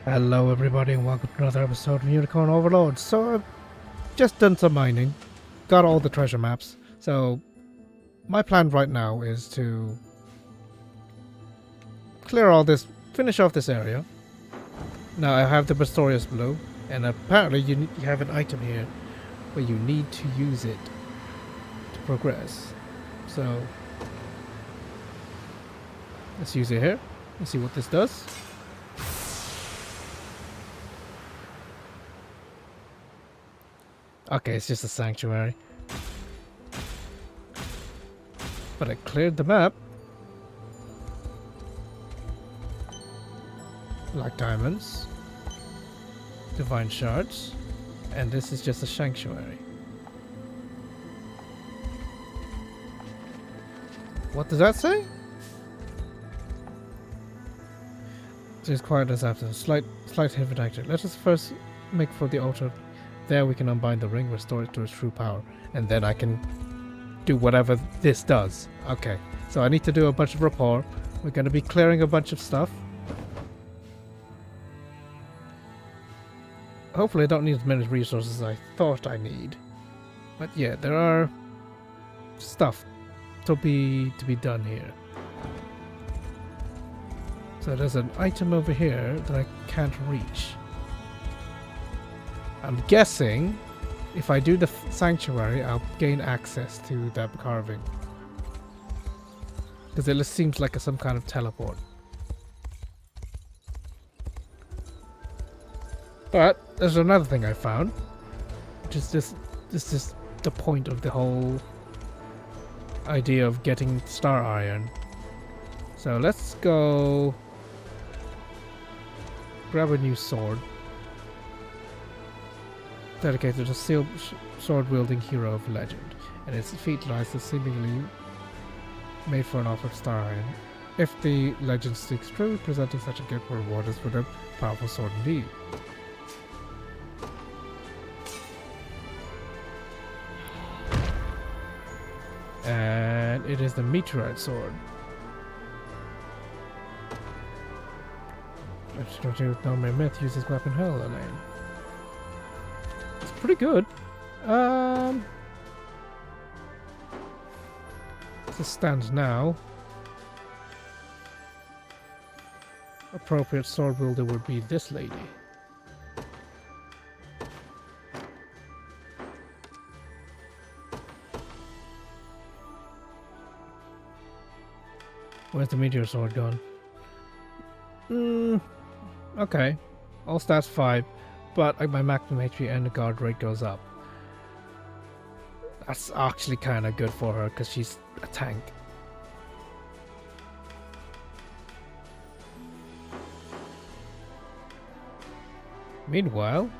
Hello everybody and welcome to another episode of Unicorn Overlord. So I've just done some mining, got all the treasure maps. So my plan right now is to clear all this, finish off this area. Now I have the Bastorius Blue, and apparently you have an item here where you need to use it to progress. So let's use it here and see what this does. Okay, it's just a sanctuary. But I cleared the map. Black diamonds. Divine shards. And this is just a sanctuary. What does that say? It is quiet as after. Slight hint actor. Let us first make for the altar. There we can unbind the ring, restore it to its true power. And then I can do whatever this does. Okay, so I need to do a bunch of rapport. We're going to be clearing a bunch of stuff. Hopefully I don't need as many resources as I thought I need. But yeah, there are stuff to be done here. So there's an item over here that I can't reach. I'm guessing if I do the sanctuary, I'll gain access to that carving. Because it just seems like some kind of teleport. But there's another thing I found, which is this is the point of the whole idea of getting star iron. So let's go grab a new sword. Dedicated to sword-wielding hero of legend, and its feet lies the seemingly made for an offer of star iron. If the legend sticks true, presenting such a gift will reward us with a powerful sword indeed. And it is the meteorite sword. Let's continue with no mere myth. Uses weapon hell lane. It's pretty good. As it stands now, appropriate sword wielder would be this lady. Where's the meteor sword gone? Okay. All stats 5. But my maximum HP and the guard rate goes up. That's actually kind of good for her because she's a tank. Meanwhile,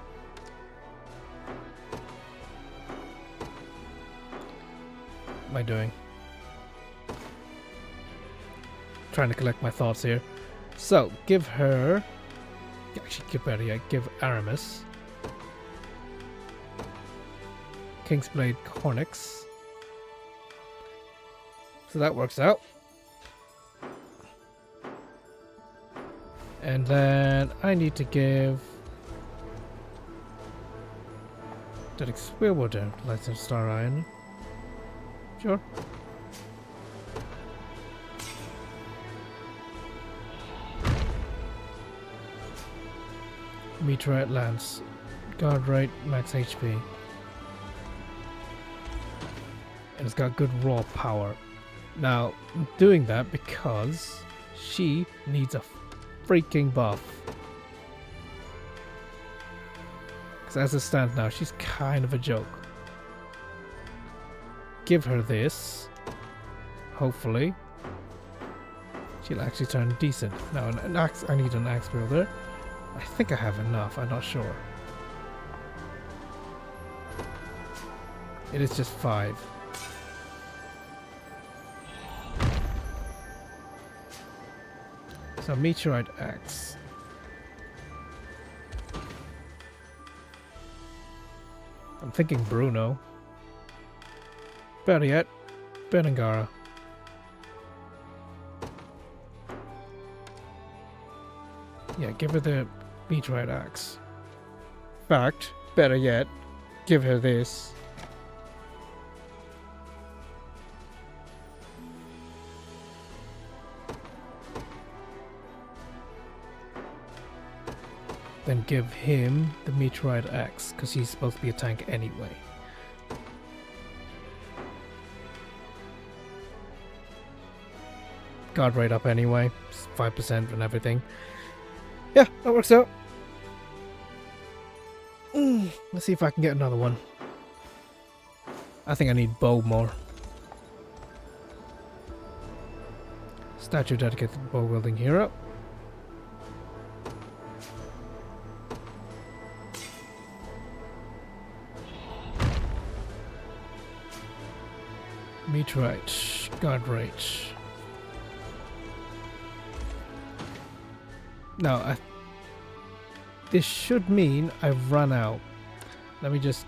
what am I doing? Trying to collect my thoughts here. So, give her... Actually, give Aramis Kingsblade Cornix. So that works out. And then I need to give that Spearwater License Star Iron. Sure. Meteorite Lance. Guard rate, max HP. And it's got good raw power. Now, I'm doing that because she needs a freaking buff. Because as it stands now, she's kind of a joke. Give her this. Hopefully. She'll actually turn decent. Now, an axe, I need an axe wielder. I think I have enough, I'm not sure. It is just 5. So meteorite axe. I'm thinking Bruno. Better yet, Benangara. Yeah, give her the Meteorite axe. Fact, better yet, give her this. Then give him the meteorite axe, because he's supposed to be a tank anyway. Guard rate up anyway, 5% and everything. Yeah, that works out. Let's see if I can get another one. I think I need bow more. Statue dedicated to bow wielding hero. Meteorite, guard rate. Now, this should mean I've run out. Let me just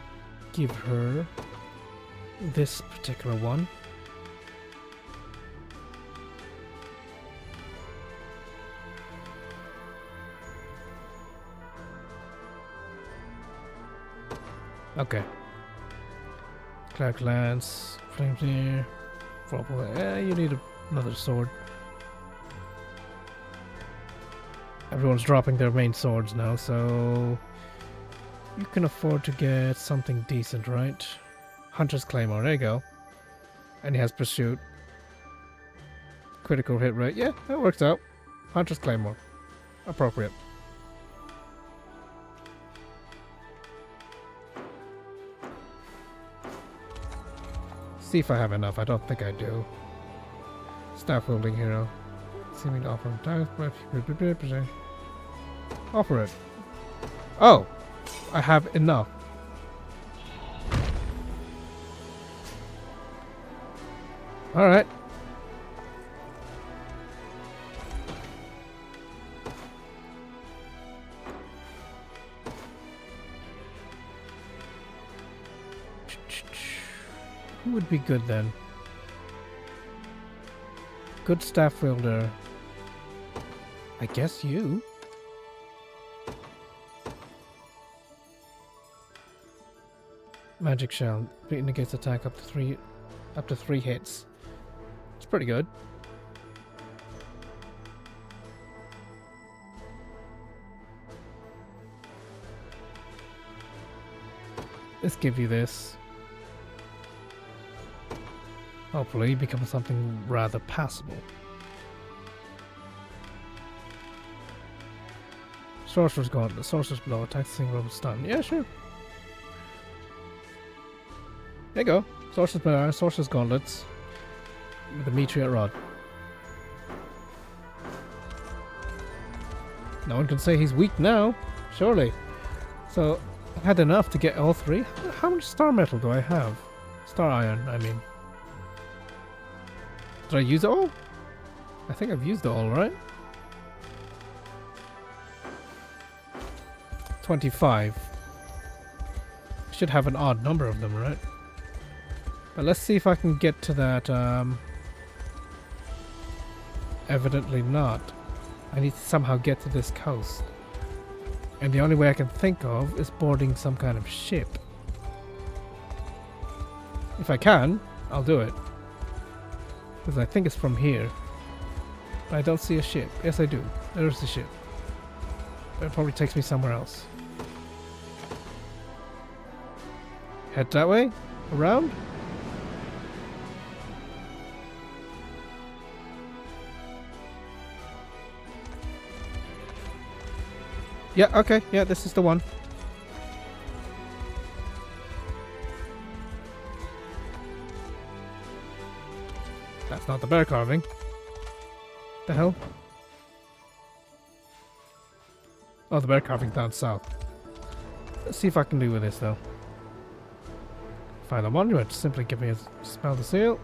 give her this particular one. Okay. Cloud Lance, Flame here. You need another sword. Everyone's dropping their main swords now, so you can afford to get something decent, right? Hunter's Claymore, there you go. And he has Pursuit. Critical hit rate, yeah, that works out. Hunter's Claymore. Appropriate. See if I have enough. I don't think I do. Staff wielding hero. Seeming to offer times, but offer it. Oh, I have enough. All right. Who would be good then? Good staff wielder. I guess you. Magic shell. It negates attack up to three hits. It's pretty good. Let's give you this. Hopefully become something rather passable. Sorcerer's Gauntlet. Sorcerer's Blow. Attacks single with stun. Yeah, sure. There you go. Sorcerer's Blow, Sorcerer's Gauntlets. With the Meteorite Rod. No one can say he's weak now. Surely. So, I had enough to get all three. How much star metal do I have? Star iron, I mean. Did I use it all? I think I've used it all, right? 25. Should have an odd number of them, right? But let's see if I can get to that. Evidently not. I need to somehow get to this coast. And the only way I can think of is boarding some kind of ship. If I can, I'll do it. Because I think it's from here. But I don't see a ship. Yes, I do. There's the ship. But it probably takes me somewhere else. Head that way? Around? Yeah, okay. Yeah, this is the one. That's not the bear carving. The hell? Oh, the bear carving down south. Let's see if I can do with this though. Final monument. Simply give me a smell the seal.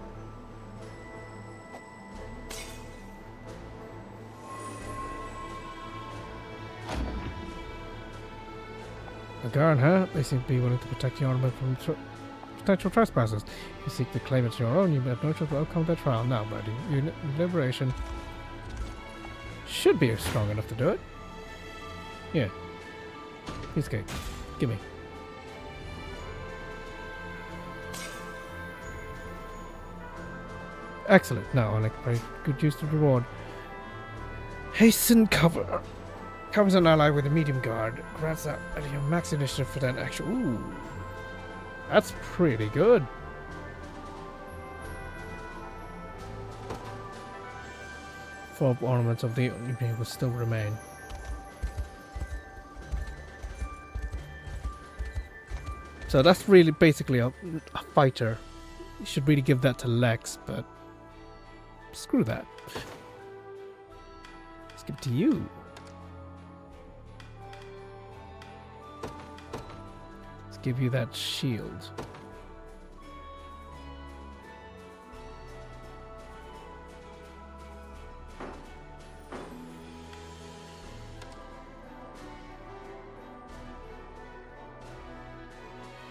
A guard, huh? They seem to be willing to protect the ornament from potential trespassers. If you seek to claim it as your own, you have no choice but welcome to the trial. Now, buddy, your liberation should be strong enough to do it. Yeah, Piece of cake. Gimme. Excellent. Now I like very good use of the reward. Hasten cover. Covers an ally with a medium guard. Grants that your max initiative for that action. Ooh. That's pretty good. Four ornaments of the evening will still remain. So that's really basically a fighter. You should really give that to Lex, but screw that. Let's give it to you. Let's give you that shield.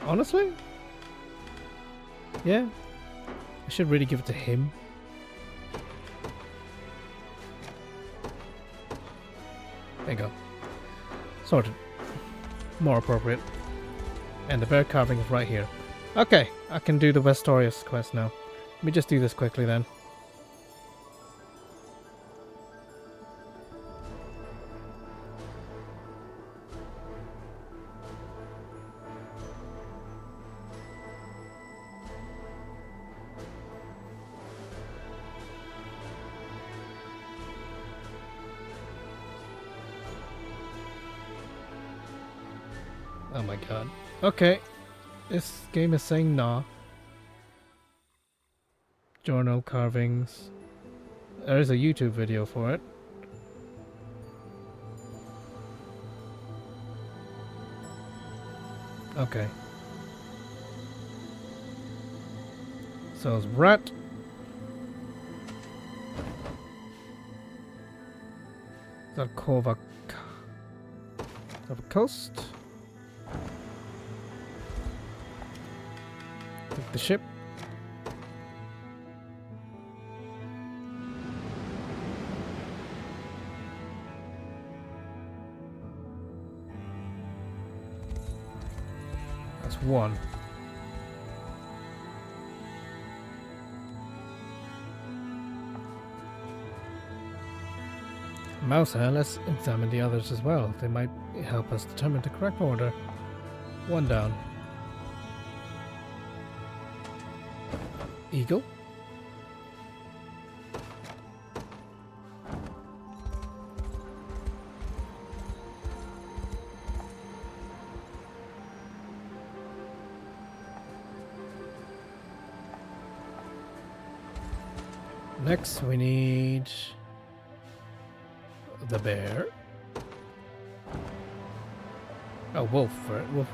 Honestly? Yeah. I should really give it to him. There you go. Sorted. More appropriate. And the bear carving is right here. Okay, I can do the Westorius quest now. Let me just do this quickly then. Oh my god. Okay. This game is saying nah. Journal carvings. There is a YouTube video for it. Okay. So it's rat. Zarkova coast. Take the ship. That's one. Mouser, let's examine the others as well. They might help us determine the correct order. One down. Eagle. Next we need the bear. Oh, wolf. Wolf.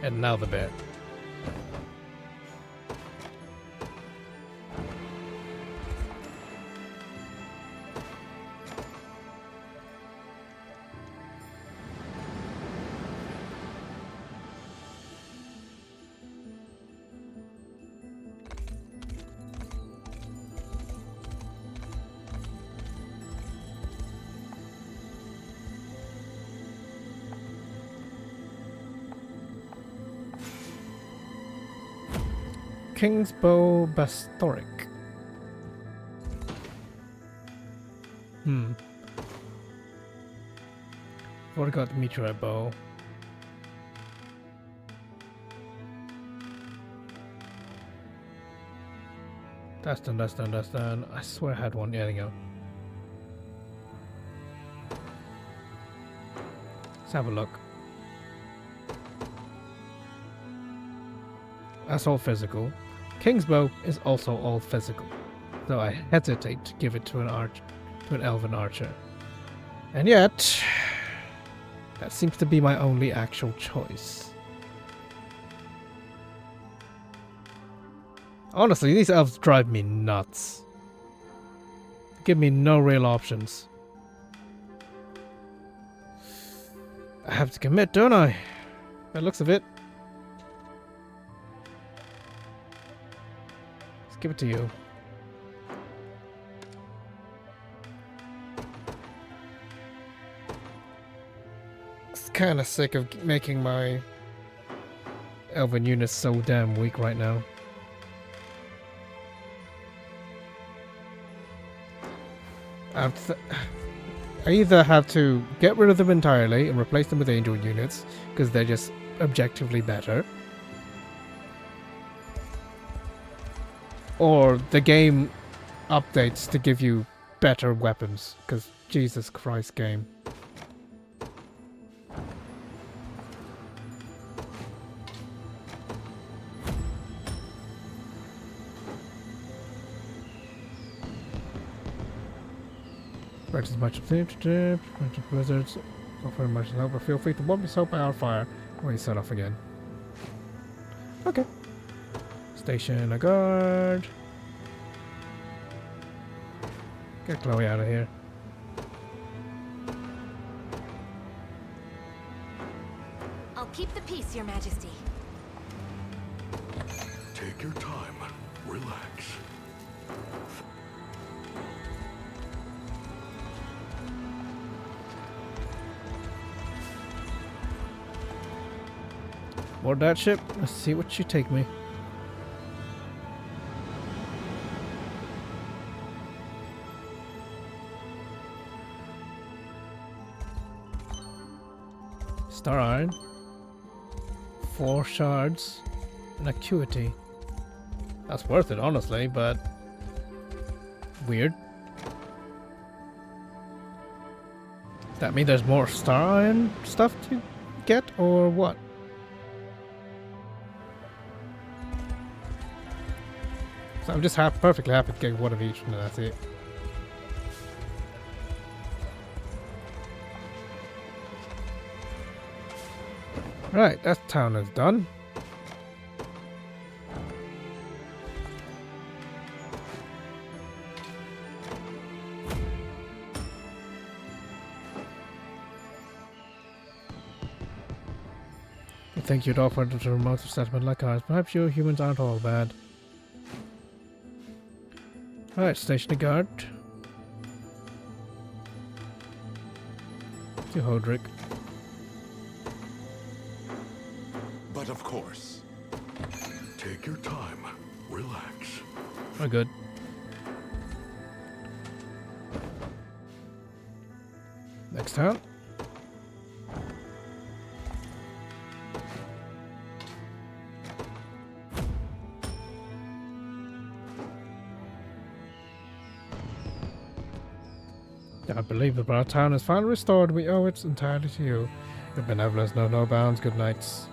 And now the bear. King's Bow Bastoric. Already got the meteorite bow. That's done. I swear I had one. Yeah, there you go. Let's have a look. That's all physical. King's Bow is also all physical, though I hesitate to give it to an elven archer. And yet, that seems to be my only actual choice. Honestly, these elves drive me nuts. They give me no real options. I have to commit, don't I? By the looks of it. Let's give it to you. It's kind of sick of making my elven units so damn weak right now. I either have to get rid of them entirely and replace them with angel units because they're just objectively better, or the game updates to give you better weapons because Jesus Christ game. Practice much of the blizzards. Offer much help, but feel free to warm yourself by our fire when you set off again. Okay. Station a guard. Get Chloe out of here. I'll keep the peace, Your Majesty. Take your time. Relax. Board that ship. Let's see what you take me. Star Iron. 4 shards. And acuity. That's worth it, honestly, but weird. Does that mean there's more Star Iron stuff to get, or what? So I'm just perfectly happy to get one of each, and that's it. Right, that town is done. I think you'd offer to a remote settlement like ours. Perhaps you humans aren't all bad. Alright, station a guard. To Hodrick. But of course. Take your time. Relax. We're good. Next town. I believe that our town is finally restored. We owe it entirely to you. Your benevolence knows no bounds. Good nights.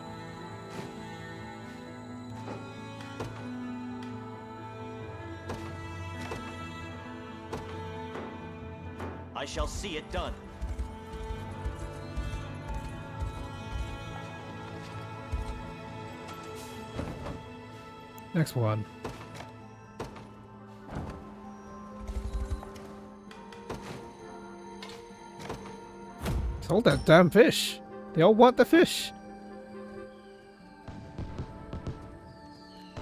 I shall see it done. Next one. Sold that damn fish. They all want the fish.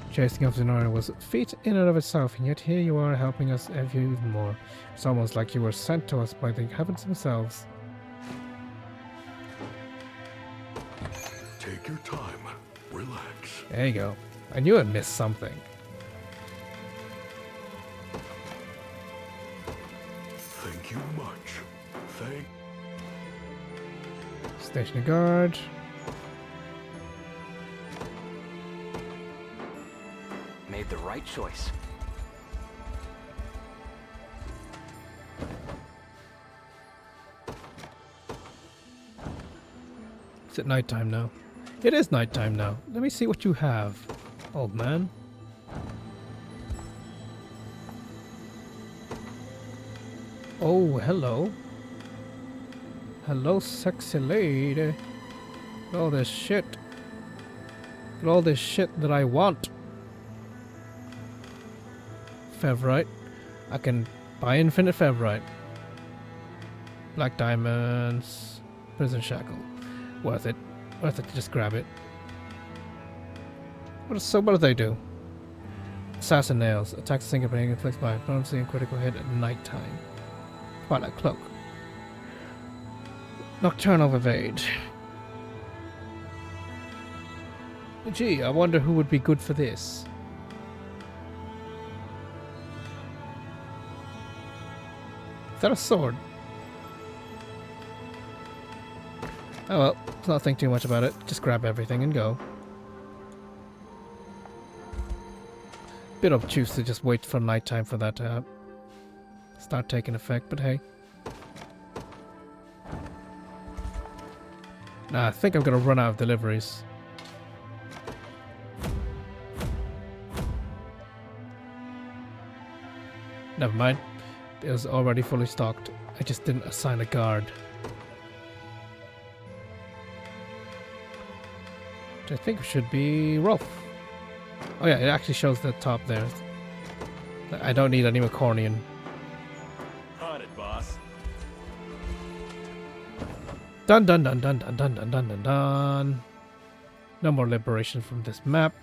Chasing after Nara was a feat in and of itself, and yet here you are helping us even more. It's almost like you were sent to us by the heavens themselves. Take your time. Relax. There you go. I knew I'd missed something. Thank you much. Thank. Station a guard. Made the right choice. Is it nighttime now? It is nighttime now. Let me see what you have, old man. Oh, hello. Hello, sexy lady. Look at all this shit. Look at all this shit that I want. Fevrite. I can buy infinite Fevrite. Black diamonds. Prison shackle. Worth it. Worth it to just grab it. So what do they do? Assassin nails. Attacks a single player inflicts by bouncing a critical hit at night time. Twilight cloak. Nocturnal evade. Gee, I wonder who would be good for this. Is that a sword? Oh well, let's not think too much about it. Just grab everything and go. Bit obtuse to just wait for nighttime for that to start taking effect, but hey. Nah, I think I'm gonna run out of deliveries. Never mind. It was already fully stocked. I just didn't assign a guard. Which I think should be Rolf. Oh yeah, it actually shows the top there. I don't need any Unicornian. On it, boss. Dun dun dun dun dun dun dun dun dun dun. No more liberation from this map.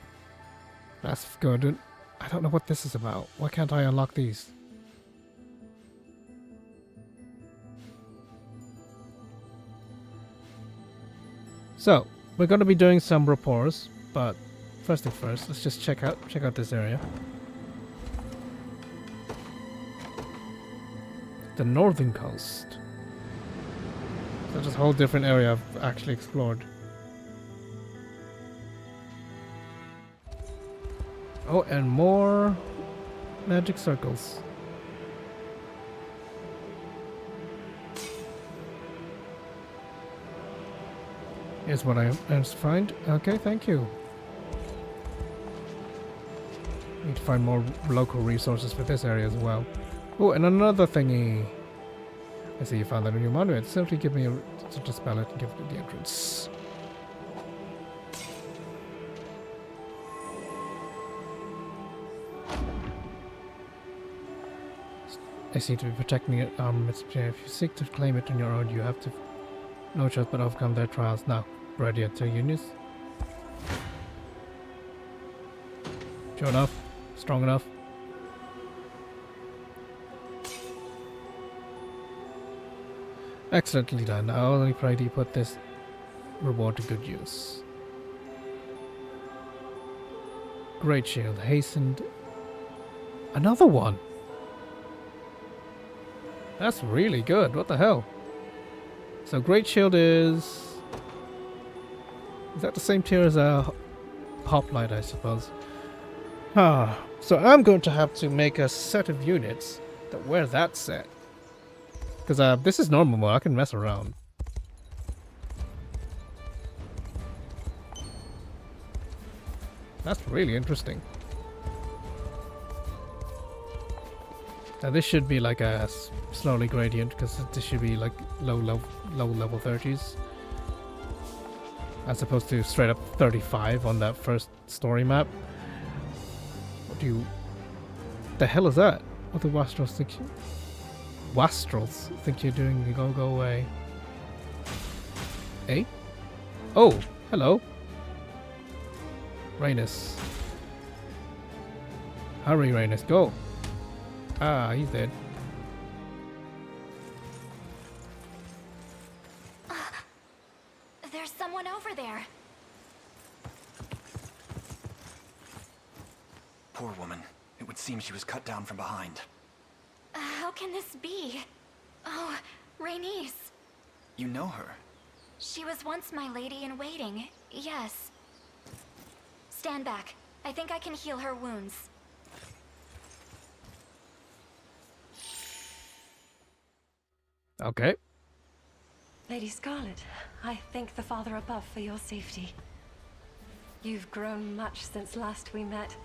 That's good. I don't know what this is about. Why can't I unlock these? So, we're going to be doing some rapports, but first thing first, let's just check out this area. The northern coast. So that's a whole different area I've actually explored. Oh, and more magic circles. Here's what I must find. Okay, thank you. Need to find more local resources for this area as well. Oh, and another thingy. I see you found that in your monument. Simply give me to dispel it and give it the entrance. I seem to be protecting it. If you seek to claim it on your own, you have to no choice but overcome their trials. Now, ready to Unis? Sure enough? Strong enough? Excellently done. I only pray to put this reward to good use. Great shield. Hastened. Another one! That's really good. What the hell? So Great Shield is that the same tier as a Hoplite, I suppose? Ah, so I'm going to have to make a set of units that wear that set. Because this is normal mode, I can mess around. That's really interesting. Now this should be like a slowly gradient because this should be like low level 30s. As opposed to straight up 35 on that first story map. What the hell is that? What do Wastrels think Wastrels think you're doing? You go away. Eh? Oh, hello. Rhaenys. Hurry, Rhaenys, go. Ah, he's dead. There's someone over there. Poor woman. It would seem she was cut down from behind. How can this be? Oh, Rhaenys. You know her? She was once my lady in waiting, yes. Stand back. I think I can heal her wounds. Okay. Lady Scarlet, I thank the Father above for your safety. You've grown much since last we met.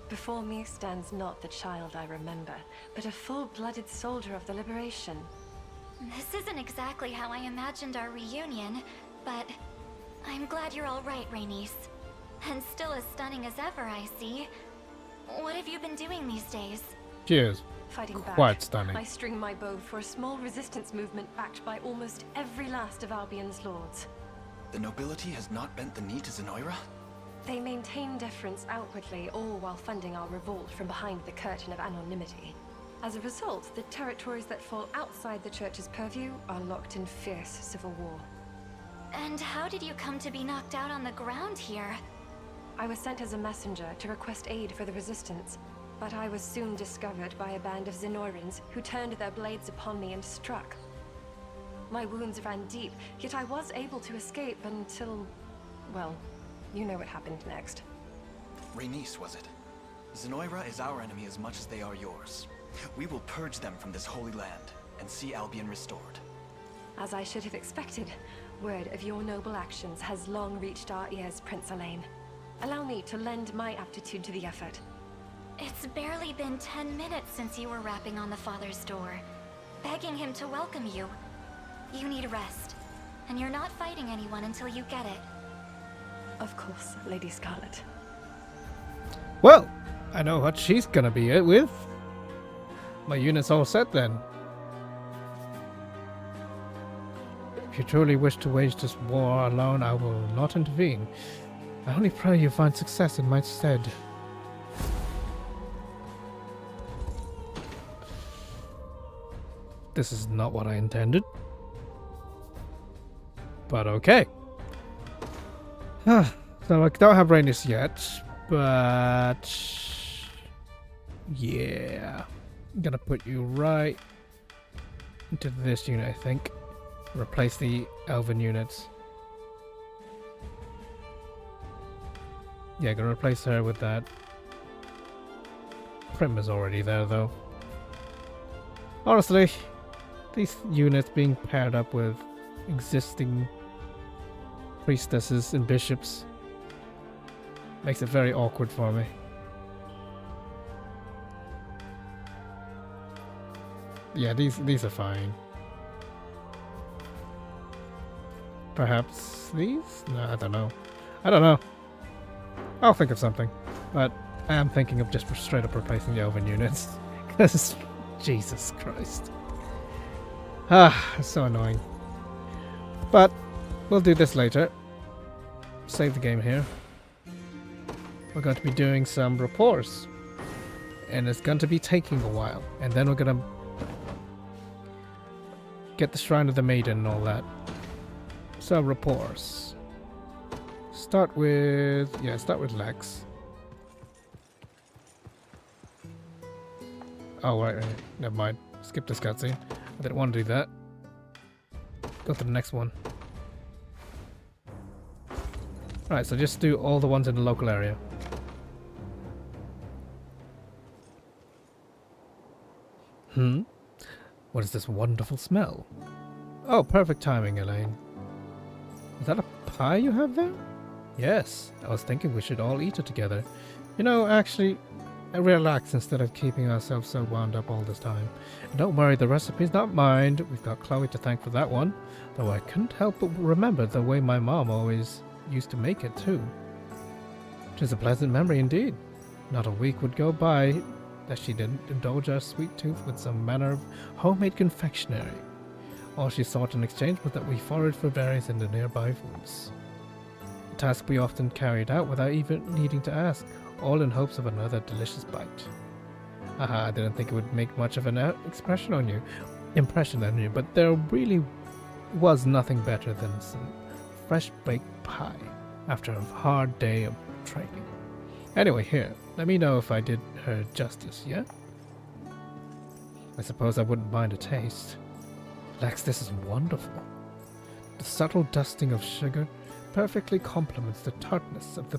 Before me stands not the child I remember, but a full-blooded soldier of the Liberation. This isn't exactly how I imagined our reunion, but I'm glad you're all right, Rhaenys. And still as stunning as ever, I see. What have you been doing these days? Cheers. Fighting back. Quite stunning. I string my bow for a small resistance movement backed by almost every last of Albion's lords. The nobility has not bent the knee to Zenoira? They maintain deference outwardly, all while funding our revolt from behind the curtain of anonymity. As a result, the territories that fall outside the church's purview are locked in fierce civil war. And how did you come to be knocked out on the ground here? I was sent as a messenger to request aid for the resistance, but I was soon discovered by a band of Zenoirans who turned their blades upon me and struck. My wounds ran deep, yet I was able to escape until... well, you know what happened next. Rhaenys, was it? Zenoira is our enemy as much as they are yours. We will purge them from this holy land and see Albion restored. As I should have expected, word of your noble actions has long reached our ears, Prince Elaine. Allow me to lend my aptitude to the effort. It's barely been 10 minutes since you were rapping on the father's door, begging him to welcome you. You need rest, and you're not fighting anyone until you get it. Of course, Lady Scarlet. Well, I know what she's gonna be with. My unit's all set then. If you truly wish to wage this war alone, I will not intervene. I only pray you find success in my stead. This is not what I intended. But okay. So I don't have Rhaenys yet, but yeah. I'm gonna put you right into this unit, I think. Replace the elven units. Yeah, gonna replace her with that. Prim is already there though. Honestly, these units being paired up with existing priestesses and bishops makes it very awkward for me. Yeah, these are fine. Perhaps these? No, I don't know. I don't know. I'll think of something. But I am thinking of just straight up replacing the elven units. Because, Jesus Christ. It's so annoying. But we'll do this later. Save the game here. We're going to be doing some reports. And it's going to be taking a while. And then we're going to get the Shrine of the Maiden and all that. So, reports. Start with Lex. Oh, right. Never mind. Skip this cutscene. I didn't want to do that. Go to the next one. Right, so just do all the ones in the local area. What is this wonderful smell? Oh, perfect timing, Elaine. Is that a pie you have there? Yes, I was thinking we should all eat it together. You know, actually, relax instead of keeping ourselves so wound up all this time. And don't worry, the recipe's not mine. We've got Chloe to thank for that one. Though I couldn't help but remember the way my mom always used to make it too. 'Tis a pleasant memory indeed. Not a week would go by that she didn't indulge our sweet tooth with some manner of homemade confectionery. All she sought in exchange was that we foraged for berries in the nearby woods. A task we often carried out without even needing to ask, all in hopes of another delicious bite. I didn't think it would make much of an impression on you, but there really was nothing better than some fresh baked pie after a hard day of training. Anyway, here, let me know if I did her justice, yeah? I suppose I wouldn't mind a taste. Lex, this is wonderful. The subtle dusting of sugar perfectly complements the tartness of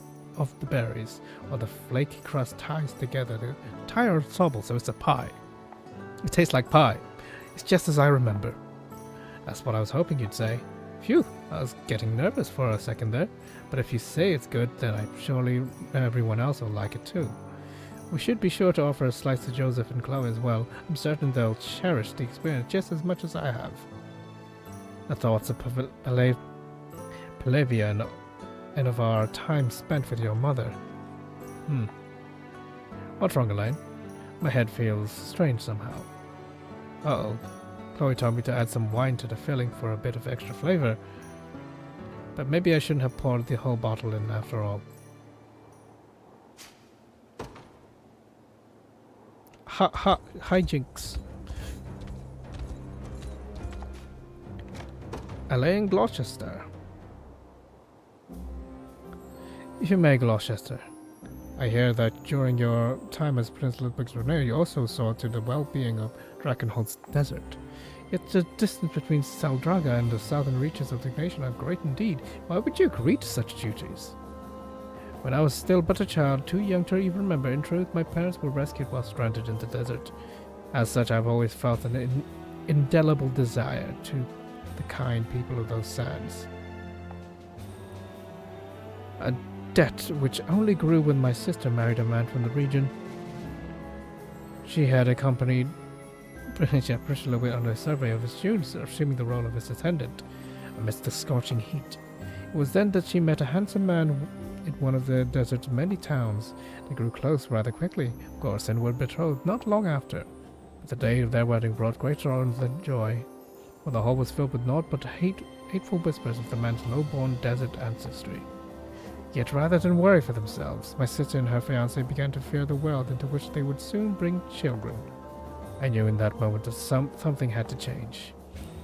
the berries, while the flaky crust ties together the entire ensemble, so it's a pie. It tastes like pie. It's just as I remember. That's what I was hoping you'd say. Phew, I was getting nervous for a second there, but if you say it's good, then I'm surely everyone else will like it too. We should be sure to offer a slice to Joseph and Chloe as well. I'm certain they'll cherish the experience just as much as I have. The thoughts of Palavia and of our time spent with your mother. What's wrong, Elaine? My head feels strange somehow. Uh-oh. Chloe told me to add some wine to the filling for a bit of extra flavor. But maybe I shouldn't have poured the whole bottle in after all. Hijinks. Elaine Gloucester. If you may, Gloucester, I hear that during your time as Prince Ludwig's Renew, you also saw to the well-being of Drakenholt's desert. Yet the distance between Saldraga and the southern reaches of the nation are great indeed. Why would you agree to such duties? When I was still but a child, too young to even remember, in truth, my parents were rescued while stranded in the desert. As such, I've always felt an indelible desire to the kind people of those sands. A debt which only grew when my sister married a man from the region. She had accompanied Priscilla on a survey of his students, assuming the role of his attendant amidst the scorching heat. It was then that she met a handsome man in one of the desert's many towns. They grew close rather quickly, of course, and were betrothed not long after. But the day of their wedding brought greater honor than joy, for the hall was filled with naught but hateful whispers of the man's low-born desert ancestry. Yet rather than worry for themselves, my sister and her fiancé began to fear the world into which they would soon bring children. I knew in that moment that something had to change,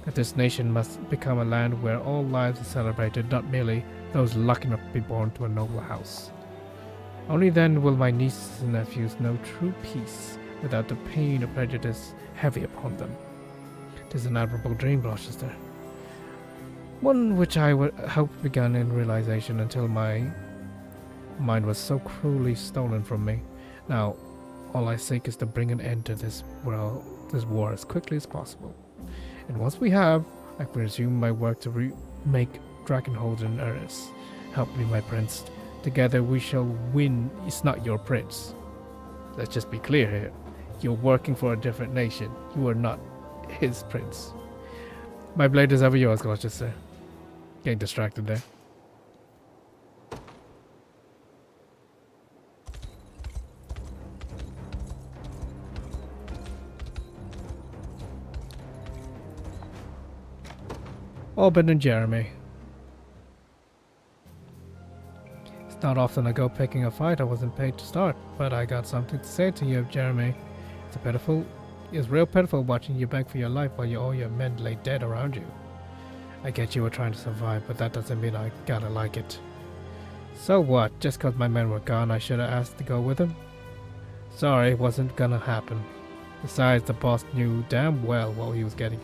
that this nation must become a land where all lives are celebrated, not merely those lucky enough to be born to a noble house. Only then will my nieces and nephews know true peace, without the pain of prejudice heavy upon them. 'Tis an admirable dream, Gloucester. One which I would hope begun in realization until my mind was so cruelly stolen from me. Now, all I seek is to bring an end to this war as quickly as possible. And once we have, I can resume my work to remake Drakenhold in earnest. Help me, my prince. Together we shall win. It's not your prince. Let's just be clear here. You're working for a different nation. You are not his prince. My blade is ever yours, Gloucester. Getting distracted there. Albin and Jeremy. It's not often I go picking a fight I wasn't paid to start, but I got something to say to you, Jeremy. It's real pitiful watching you beg for your life while all your men lay dead around you. I get you were trying to survive, but that doesn't mean I gotta like it. So what? Just 'cause my men were gone, I should have asked to go with them? Sorry, it wasn't gonna happen. Besides, the boss knew damn well what he was getting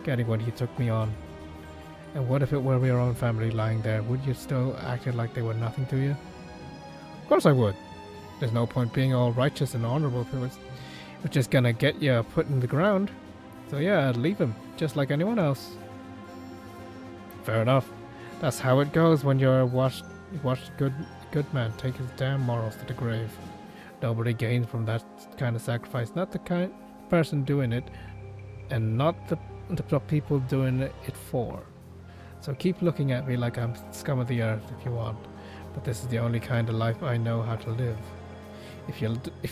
when he took me on. And what if it were your own family lying there? Would you still act like they were nothing to you? Of course I would. There's no point being all righteous and honorable if it was just gonna get you put in the ground. So yeah, I'd leave him, just like anyone else. Fair enough. That's how it goes when you're watched good man take his damn morals to the grave. Nobody gains from that kind of sacrifice. Not the kind person doing it, and not the people doing it for. So keep looking at me like I'm scum of the earth if you want, but this is the only kind of life I know how to live. If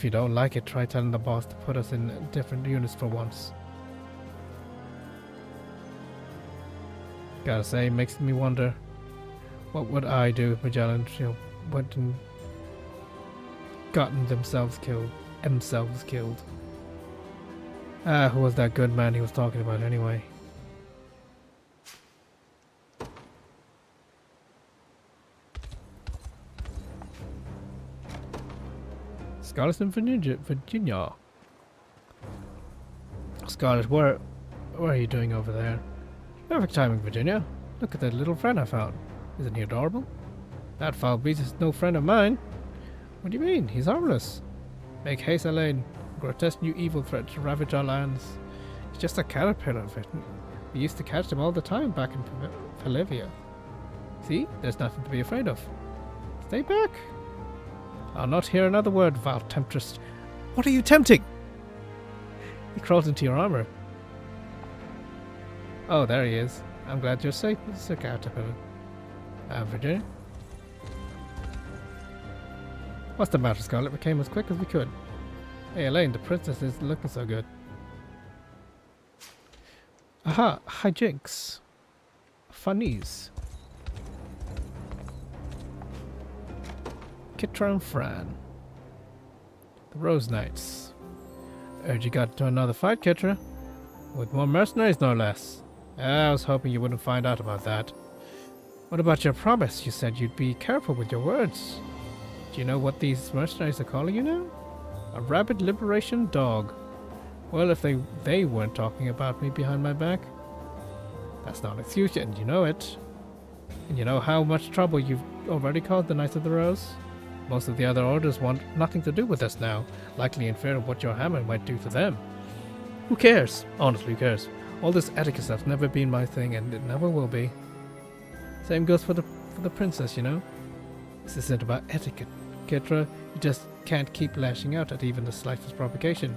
you don't like it, try telling the boss to put us in different units for once. Gotta say, it makes me wonder, what would I do if Magellan went and gotten themselves killed? Who was that good man he was talking about anyway? Scarlet in Virginia. Scarlet, where are you doing over there? Perfect timing, Virginia. Look at that little friend I found. Isn't he adorable? That foul beast is no friend of mine. What do you mean? He's harmless. Make haste, Elaine. A grotesque new evil threat to ravage our lands. He's just a caterpillar of it. We used to catch them all the time back in Pelivia. See? There's nothing to be afraid of. Stay back. I'll not hear another word, vile temptress. What are you tempting? He crawled into your armor. Oh, there he is. I'm glad you're safe, Mr. Caterpillar. Virginia? What's the matter, Scarlet? We came as quick as we could. Hey, Elaine, the princess isn't looking so good. Aha! Hijinks. Funnies. Kitra and Fran. The Rose Knights. Heard you got into another fight, Kitra. With more mercenaries, no less. I was hoping you wouldn't find out about that. What about your promise? You said you'd be careful with your words. Do you know what these mercenaries are calling you now? A rabid liberation dog. Well, if they weren't talking about me behind my back. That's not an excuse, and you know it. And you know how much trouble you've already caused the Knights of the Rose? Most of the other orders want nothing to do with us now, likely in fear of what your hammer might do to them. Who cares? Honestly, who cares? All this etiquette stuff's never been my thing, and it never will be. Same goes for the princess, you know? This isn't about etiquette, Kitra. You just can't keep lashing out at even the slightest provocation.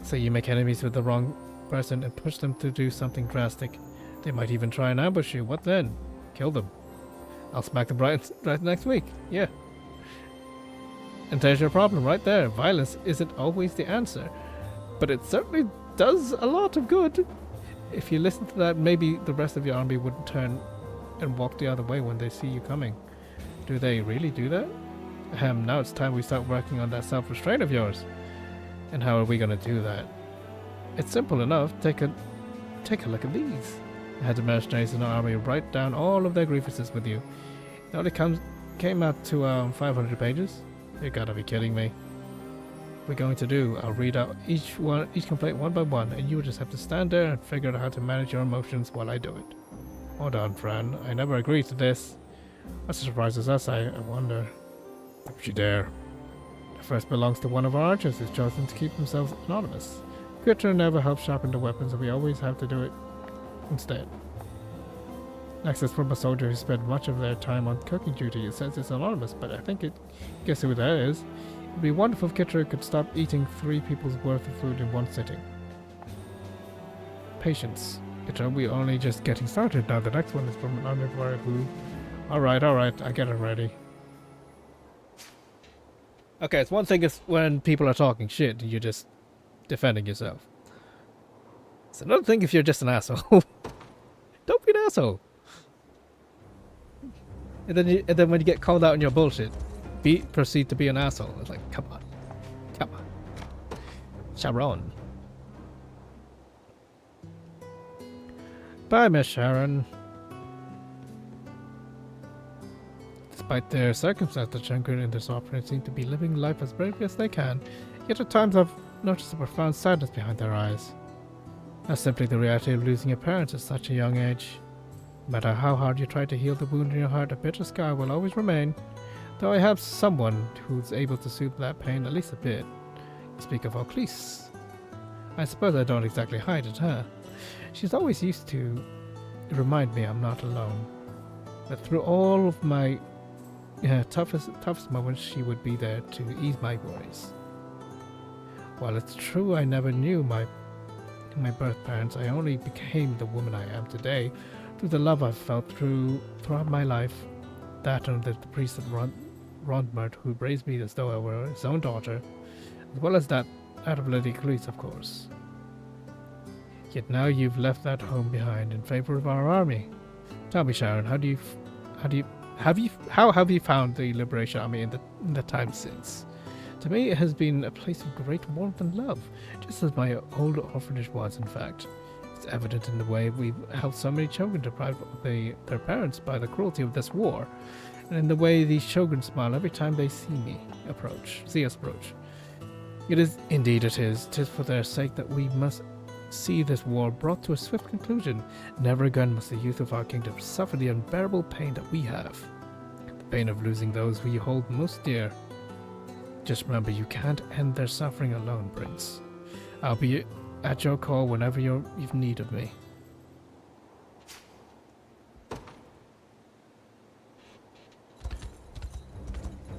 So you make enemies with the wrong person and push them to do something drastic. They might even try and ambush you. What then? Kill them. I'll smack them right next week. Yeah. And there's your problem right there. Violence isn't always the answer. But it certainly does a lot of good. If you listen to that, maybe the rest of your army wouldn't turn and walk the other way when they see you coming. Do they really do that? Now it's time we start working on that self-restraint of yours. And how are we going to do that? It's simple enough. Take a look at these. I had the mercenaries in our army write down all of their grievances with you. It only came out to 500 pages. You gotta be kidding me. What we're going to do, I'll read out each complaint one by one, and you just have to stand there and figure out how to manage your emotions while I do it. Hold on, Fran. I never agreed to this. What surprises us, I wonder. If you dare. The first belongs to one of our archers who's chosen to keep themselves anonymous. Kitra never helps sharpen the weapons, and we always have to do it instead. Next is from a soldier who spent much of their time on cooking duty. It says it's anonymous, but I think guess who that is. It'd be wonderful if Kitra could stop eating 3 people's worth of food in one sitting. Patience. Kitra, we're only just getting started now. The next one is from an unaware who... Alright, I get it ready. Okay, it's one thing is when people are talking shit and you're just defending yourself. It's another thing if you're just an asshole. Don't be an asshole. And then when you get called out on your bullshit, proceed to be an asshole. It's like, come on. Sharon. Bye, Miss Sharon. Despite their circumstances, the Junker and their sovereign seem to be living life as bravely as they can, yet at times I've noticed a profound sadness behind their eyes. That's simply the reality of losing your parents at such a young age. No matter how hard you try to heal the wound in your heart, a bitter scar will always remain, though I have someone who's able to soothe that pain at least a bit. You speak of Oclise. I suppose I don't exactly hide it, huh? She's always used to remind me I'm not alone. But through all of my toughest moments, she would be there to ease my worries. While it's true I never knew my birth parents, I only became the woman I am today through the love I've felt throughout my life. That and the priest of Rondmert who raised me as though I were his own daughter, as well as that of Lady Cleese, of course. Yet now you've left that home behind in favor of our army. Tell me, Sharon, how have you found the Liberation Army in the time since? To me, it has been a place of great warmth and love, just as my old orphanage was, in fact. It's evident in the way we've helped so many children deprived of their parents by the cruelty of this war, and in the way these children smile every time they see us approach. It is, indeed it is. 'Tis for their sake that we must see this war brought to a swift conclusion. Never again must the youth of our kingdom suffer the unbearable pain that we have. The pain of losing those we hold most dear. Just remember, you can't end their suffering alone, Prince. I'll be at your call whenever you've need of me.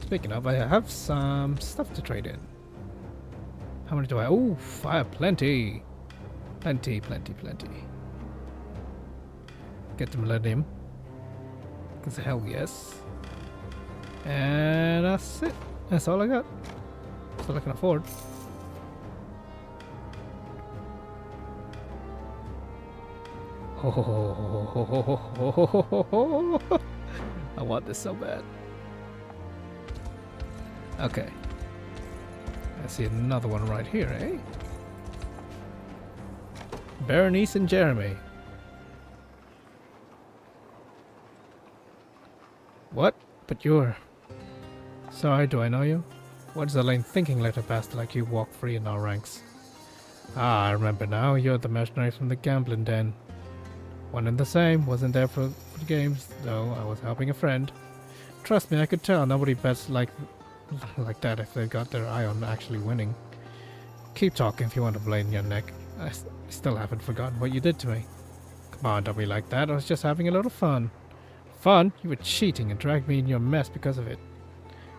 Speaking of, I have some stuff to trade in. How many do I? Oh, fire, plenty. Plenty. Get the Millennium. Because hell yes. And that's it. That's all I got. That's all I can afford. I want this so bad. Okay. I see another one right here, eh? Berenice and Jeremy. What? But you're... Sorry, do I know you? What is Elaine thinking, let a bastard like you walk free in our ranks? Ah, I remember now. You're the mercenary from the gambling den. One and the same. Wasn't there for the games, though. I was helping a friend. Trust me, I could tell. Nobody bets like that if they've got their eye on actually winning. Keep talking if you want to blade in your neck. I still haven't forgotten what you did to me. Come on, don't be like that. I was just having a little fun. Fun? You were cheating and dragged me in your mess because of it.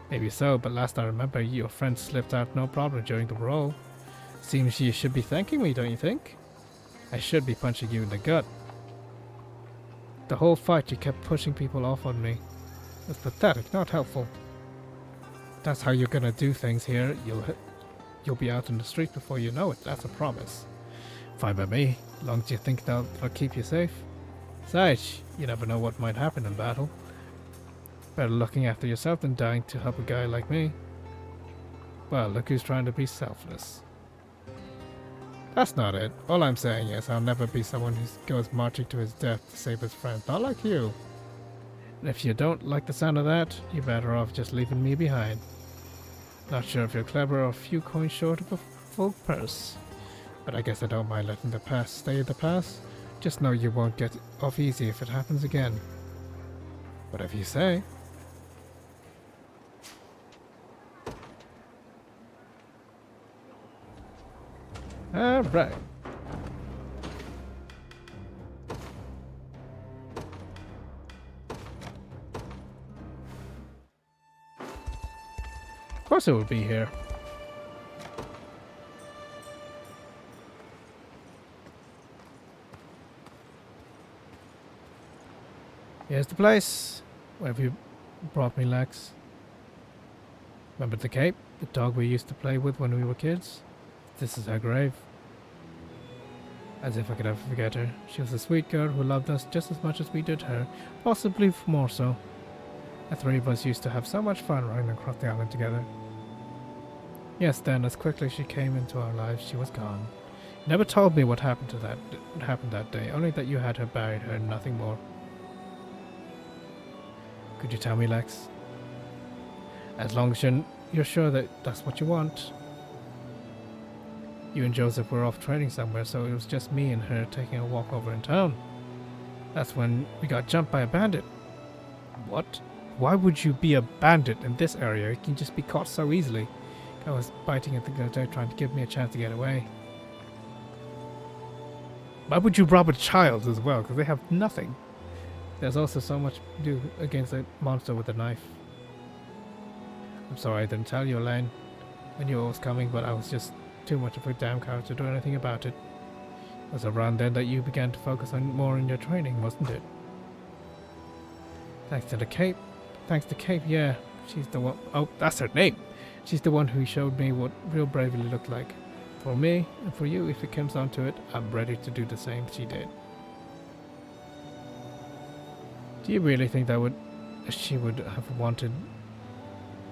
Maybe so, but last I remember, your friend slipped out no problem during the roll. Seems you should be thanking me, don't you think? I should be punching you in the gut. The whole fight you kept pushing people off on me. It was pathetic, not helpful. That's how you're gonna do things here. You'll be out in the street before you know it, that's a promise. Fine by me, as long as you think they'll keep you safe. Besides, you never know what might happen in battle. Better looking after yourself than dying to help a guy like me. Well, look who's trying to be selfless. That's not it. All I'm saying is I'll never be someone who goes marching to his death to save his friends. Not like you. And if you don't like the sound of that, you're better off just leaving me behind. Not sure if you're clever or a few coins short of a full purse. But I guess I don't mind letting the past stay in the past. Just know you won't get off easy if it happens again. Whatever you say. Alright. Of course it would be here. Here's the place. Where have you brought me, Lex? Remember the Cape? The dog we used to play with when we were kids? This is her grave. As if I could ever forget her. She was a sweet girl who loved us just as much as we did her, possibly more so. The three of us used to have so much fun running across the island together. Yes, then, as quickly as she came into our lives, she was gone. You never told me what happened that day, only that you had her buried her and nothing more. Could you tell me, Lex? As long as you're sure that that's what you want. You and Joseph were off trading somewhere, so it was just me and her taking a walk over in town. That's when we got jumped by a bandit. What? Why would you be a bandit in this area? You can just be caught so easily. I was biting at the guy trying to give me a chance to get away. Why would you rob a child as well? Because they have nothing. There's also so much to do against a monster with a knife. I'm sorry I didn't tell you, Elaine. I knew it was coming, but I was just too much of a damn coward to do anything about it. It was around then that you began to focus more on your training, wasn't it? Thanks to the Cape. Thanks to Cape, yeah. She's the one. Oh, that's her name. She's the one who showed me what real bravery looked like. For me, and for you, if it comes down to it, I'm ready to do the same she did. Do you really think she would have wanted...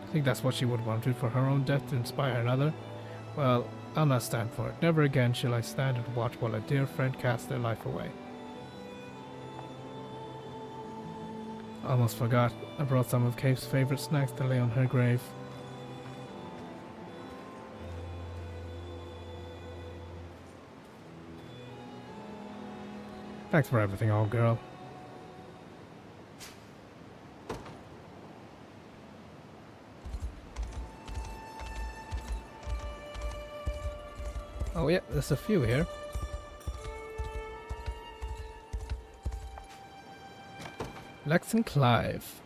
I think that's what she would have wanted, for her own death to inspire another? Well, I'll not stand for it. Never again shall I stand and watch while a dear friend casts their life away. Almost forgot. I brought some of Cape's favorite snacks to lay on her grave. Thanks for everything, old girl. Oh yeah, there's a few here. Lex and Clive.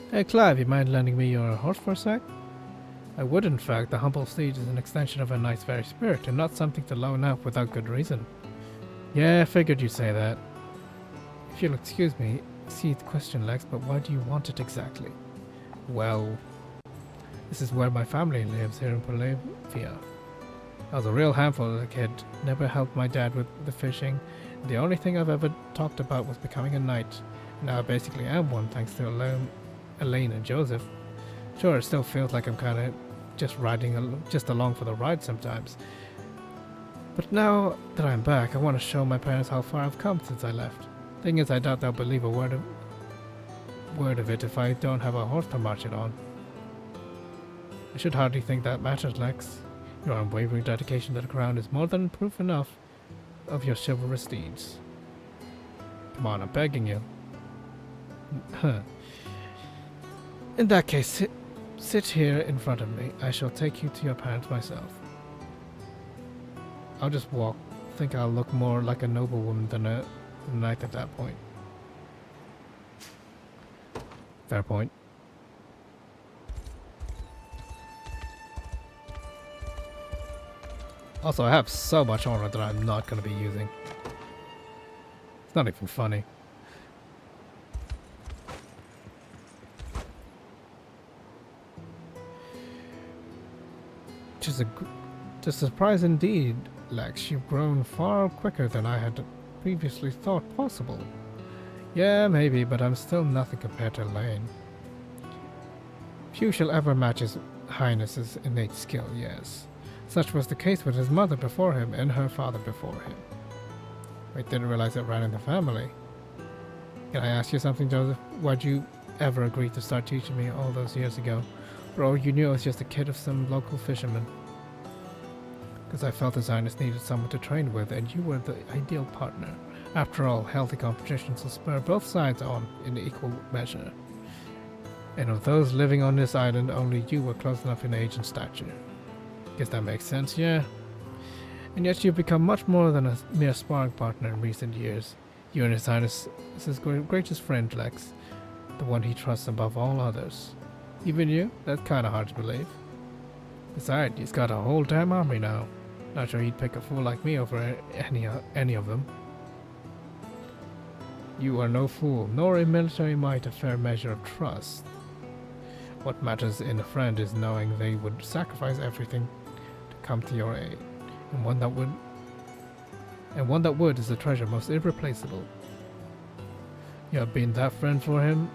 Hey Clive, you mind lending me your horse for a sec? I would, in fact. The humble steed is an extension of a knight's very spirit, and not something to loan up without good reason. Yeah, I figured you'd say that. If you'll excuse me, see the question, Lex, but why do you want it exactly? Well, this is where my family lives, here in Bolivia. I was a real handful as a kid, never helped my dad with the fishing. The only thing I've ever talked about was becoming a knight. Now I basically am one, thanks to Elaine and Joseph. Sure, it still feels like I'm kind of just just along for the ride sometimes. But now that I'm back, I want to show my parents how far I've come since I left. Thing is, I doubt they'll believe a word of it if I don't have a horse to march it on. I should hardly think that matters, Lex. Your unwavering dedication to the crown is more than proof enough of your chivalrous deeds. Come on, I'm begging you. In that case, sit here in front of me. I shall take you to your parents myself. I'll just walk. Think I'll look more like a noblewoman than a knight at that point. Fair point. Also, I have so much armor that I'm not going to be using. It's not even funny. Just a surprise indeed, Lex. You've grown far quicker than I had previously thought possible. Yeah, maybe, but I'm still nothing compared to Elaine. Few shall ever match His Highness's innate skill, yes. Such was the case with his mother before him and her father before him. I didn't realize it ran in the family. Can I ask you something, Joseph? Why'd you ever agree to start teaching me all those years ago? Bro, you knew I was just a kid of some local fisherman. Because I felt His Highness needed someone to train with, and you were the ideal partner. After all, healthy competitions will spur both sides on in equal measure. And of those living on this island, only you were close enough in age and stature. Guess that makes sense, yeah? And yet you've become much more than a mere sparring partner in recent years. You and His Highness is his greatest friend, Lex. The one he trusts above all others. Even you? That's kinda hard to believe. Besides, he's got a whole damn army now. Not sure he'd pick a fool like me over any of them. You are no fool, nor in military might a fair measure of trust. What matters in a friend is knowing they would sacrifice everything to come to your aid, and one that would is a treasure most irreplaceable. You have been that friend to him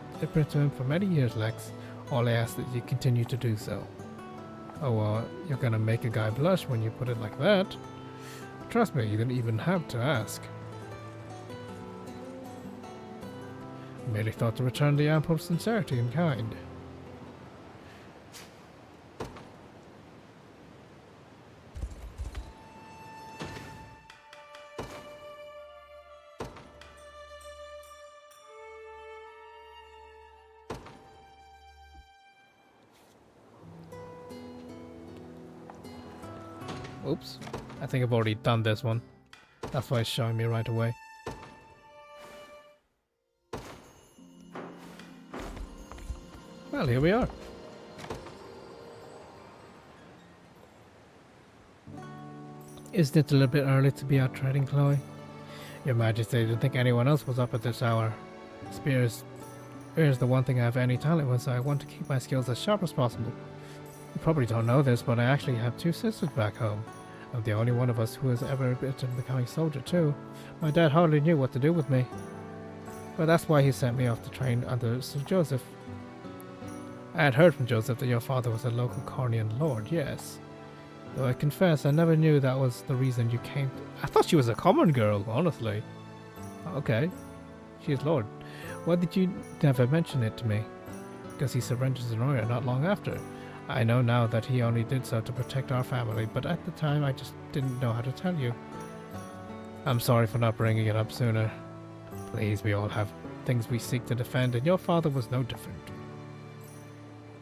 for many years, Lex. All I ask that you continue to do so. Oh, you're gonna make a guy blush when you put it like that. Trust me, you didn't even have to ask. I merely thought to return the ample sincerity in kind. Oops. I think I've already done this one. That's why it's showing me right away. Well, here we are. Isn't it a little bit early to be out trading, Chloe? Your Majesty, I didn't think anyone else was up at this hour. Spear is the one thing I have any talent with, so I want to keep my skills as sharp as possible. You probably don't know this, but I actually have 2 sisters back home. I'm the only one of us who has ever been becoming a soldier too. My dad hardly knew what to do with me. But that's why he sent me off to train under Sir Joseph. I had heard from Joseph that your father was a local Cornian lord, yes. Though I confess I never knew that was the reason you came to— I thought she was a common girl, honestly. Okay. She is lord. Why did you never mention it to me? Because he surrendered Zenoria not long after. I know now that he only did so to protect our family, but at the time I just didn't know how to tell you. I'm sorry for not bringing it up sooner. Please, we all have things we seek to defend, and your father was no different.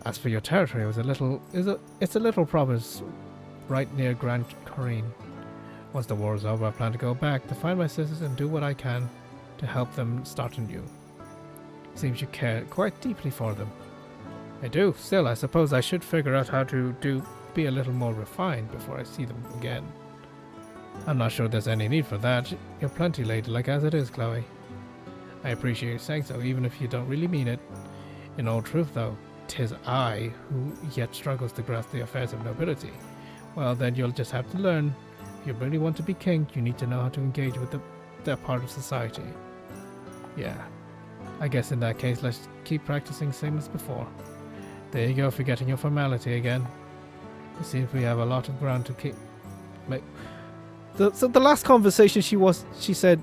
As for your territory, it's a little province right near Grand Corrine. Once the war is over, I plan to go back to find my sisters and do what I can to help them start anew. Seems you care quite deeply for them. I do. Still, I suppose I should figure out how to be a little more refined before I see them again. I'm not sure there's any need for that. You're plenty ladylike as it is, Chloe. I appreciate you saying so, even if you don't really mean it. In all truth, though, 'tis I who yet struggles to grasp the affairs of nobility. Well, then you'll just have to learn. If you really want to be king, you need to know how to engage with that part of society. Yeah. I guess in that case, let's keep practicing same as before. There you go, forgetting your formality again. It seems we have a lot of ground to keep. So the last conversation she said,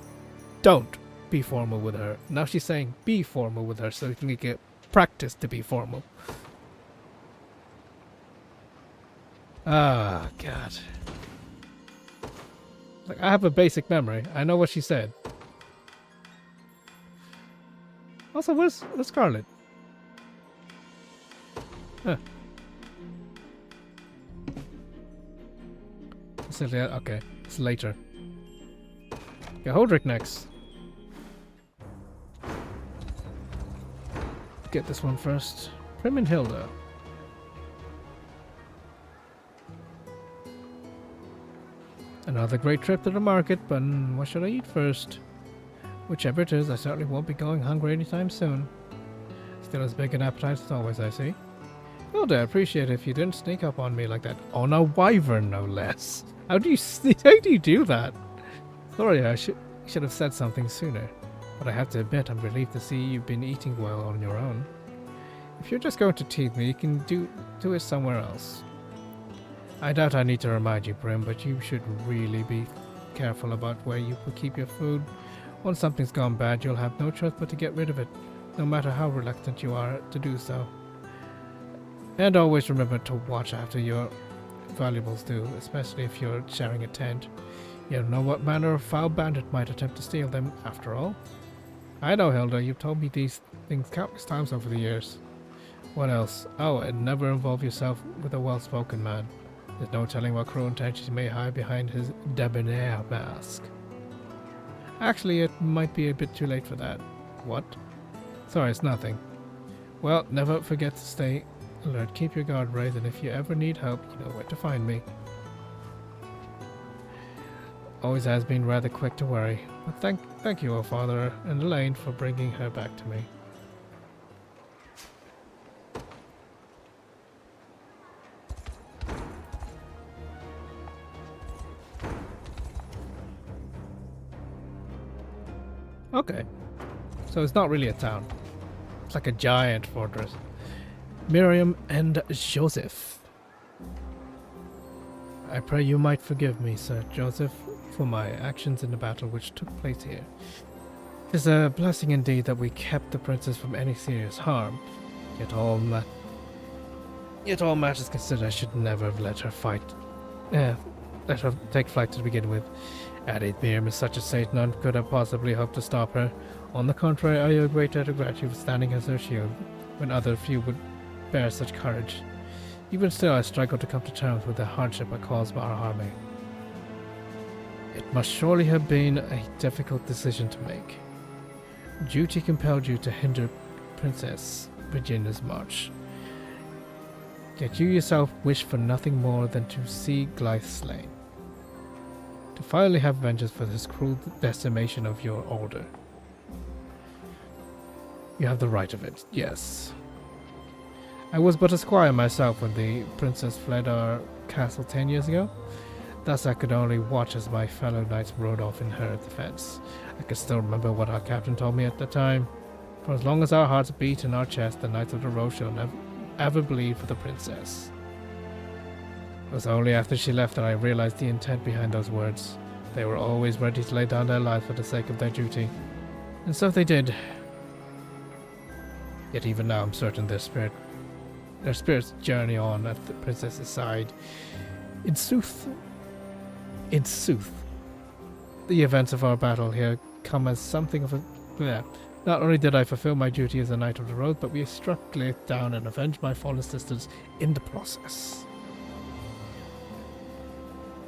don't be formal with her. Now she's saying be formal with her so you can get practice to be formal. Ah, God. Like, I have a basic memory. I know what she said. Also, where's Scarlet? Huh. Okay, it's later. Okay, Hodrick next. Get this one first. Prim and Hilda. Another great trip to the market, but what should I eat first? Whichever it is, I certainly won't be going hungry anytime soon. Still as big an appetite as always, I see. Hilda, I appreciate it if you didn't sneak up on me like that. On a wyvern, no less. How do you do that? Sorry, I should have said something sooner. But I have to admit, I'm relieved to see you've been eating well on your own. If you're just going to tease me, you can do it somewhere else. I doubt I need to remind you, Prim, but you should really be careful about where you keep your food. Once something's gone bad, you'll have no choice but to get rid of it, no matter how reluctant you are to do so. And always remember to watch after your valuables do, especially if you're sharing a tent. You don't know what manner of foul bandit might attempt to steal them, after all. I know, Hilda, you've told me these things countless times over the years. What else? Oh, and never involve yourself with a well-spoken man. There's no telling what cruel intentions he may hide behind his debonair mask. Actually, it might be a bit too late for that. What? Sorry, it's nothing. Well, never forget to stay alert, keep your guard raised, and if you ever need help, you know where to find me. Always has been rather quick to worry, but thank you, O Father and Elaine, for bringing her back to me. Okay, so it's not really a town. It's like a giant fortress. Miriam and Joseph. I pray you might forgive me, Sir Joseph, for my actions in the battle which took place here. It is a blessing indeed that we kept the princess from any serious harm. Yet all matters considered, I should never have let her take flight to begin with. Added Miriam is such a saint, none could have possibly hoped to stop her. On the contrary, I owe a great debt of gratitude for standing as her shield, when other few would bear such courage. Even still, I struggle to come to terms with the hardship I caused by our army. It must surely have been a difficult decision to make. Duty compelled you to hinder Princess Virginia's march. Yet you yourself wish for nothing more than to see Glythe slain. To finally have vengeance for this cruel decimation of your order. You have the right of it, yes. I was but a squire myself when the princess fled our castle 10 years ago. Thus I could only watch as my fellow knights rode off in her defense. I can still remember what our captain told me at the time. For as long as our hearts beat in our chests, the Knights of the Rose shall never ever bleed for the princess. It was only after she left that I realized the intent behind those words. They were always ready to lay down their lives for the sake of their duty. And so they did. Yet even now I'm certain their spirits journey on at the princess's side. In sooth, the events of our battle here come as something of a... Yeah. Not only did I fulfill my duty as a Knight of the Rose, but we struck Glythe down and avenged my fallen sisters in the process.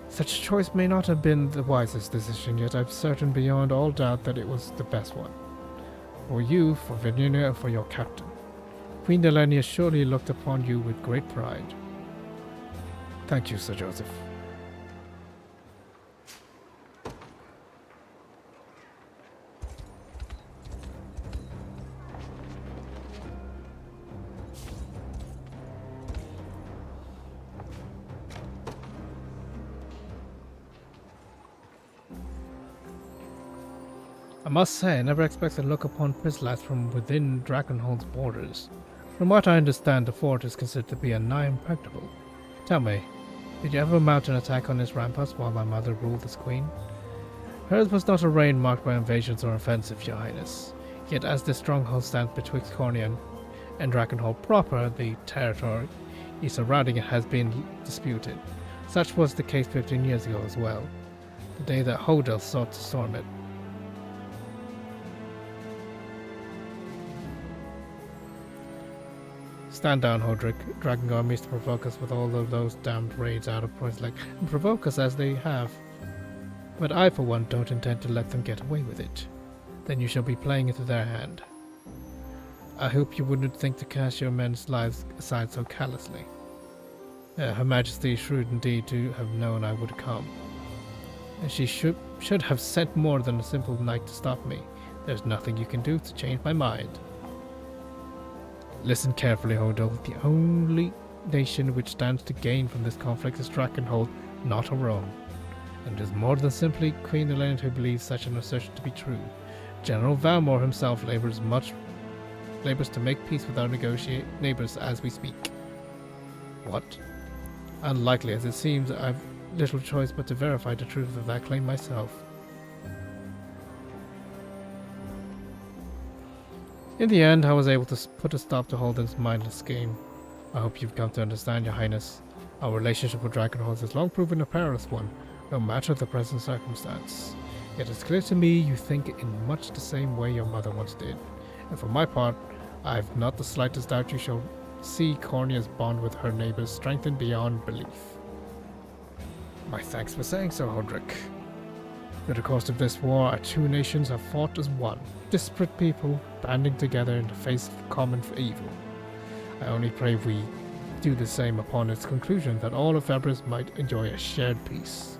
Such a choice may not have been the wisest decision, yet I'm certain beyond all doubt that it was the best one. For you, for Virginia, and for your captain. Queen Delania surely looked upon you with great pride. Thank you, Sir Joseph. I must say, I never expected to look upon Prislites from within Dragonhold's borders. From what I understand, the fort is considered to be a nigh impregnable. Tell me, did you ever mount an attack on its ramparts while my mother ruled as queen? Hers was not a reign marked by invasions or offensive, your highness. Yet as this stronghold stands betwixt Cornea and Dragonhold proper, the territory surrounding it has been disputed. Such was the case 15 years ago as well, the day that Hodel sought to storm it. Stand down, Hodrick. Dragon armies to provoke us with all of those damned raids out of points like and provoke us as they have. But I, for one, don't intend to let them get away with it. Then you shall be playing into their hand. I hope you wouldn't think to cast your men's lives aside so callously. Her Majesty is shrewd indeed to have known I would come. And she should have sent more than a simple knight to stop me. There's nothing you can do to change my mind. Listen carefully, Hodel. The only nation which stands to gain from this conflict is Dragonhold, not our own. And it is more than simply Queen Elaine who believes such an assertion to be true. General Valmore himself labors to make peace with our neighbors as we speak. What? Unlikely as it seems, I've little choice but to verify the truth of that claim myself. In the end, I was able to put a stop to Holden's mindless scheme. I hope you've come to understand, your highness. Our relationship with Dragonhold has long proven a perilous one, no matter the present circumstance. Yet it's clear to me you think in much the same way your mother once did. And for my part, I've not the slightest doubt you shall see Cornea's bond with her neighbors strengthened beyond belief. My thanks for saying so, Hodrick. Through the course of this war, our two nations have fought as one, disparate people banding together in the face of common evil. I only pray we do the same upon its conclusion, that all of Fabris might enjoy a shared peace.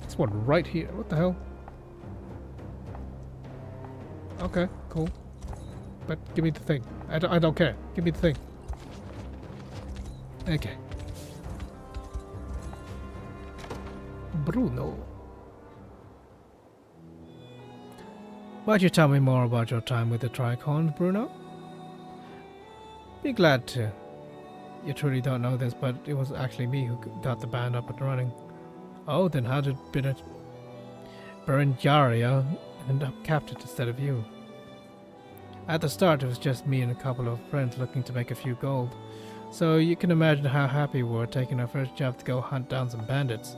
This one right here. What the hell? Okay, cool. But give me the thing. I don't care. Give me the thing. Okay. Bruno. Why'd you tell me more about your time with the Tricorns, Bruno? Be glad to. You truly don't know this, but it was actually me who got the band up and running. Oh, then how did Berengaria end up captain instead of you? At the start, it was just me and a couple of friends looking to make a few gold. So you can imagine how happy we were taking our first job to go hunt down some bandits.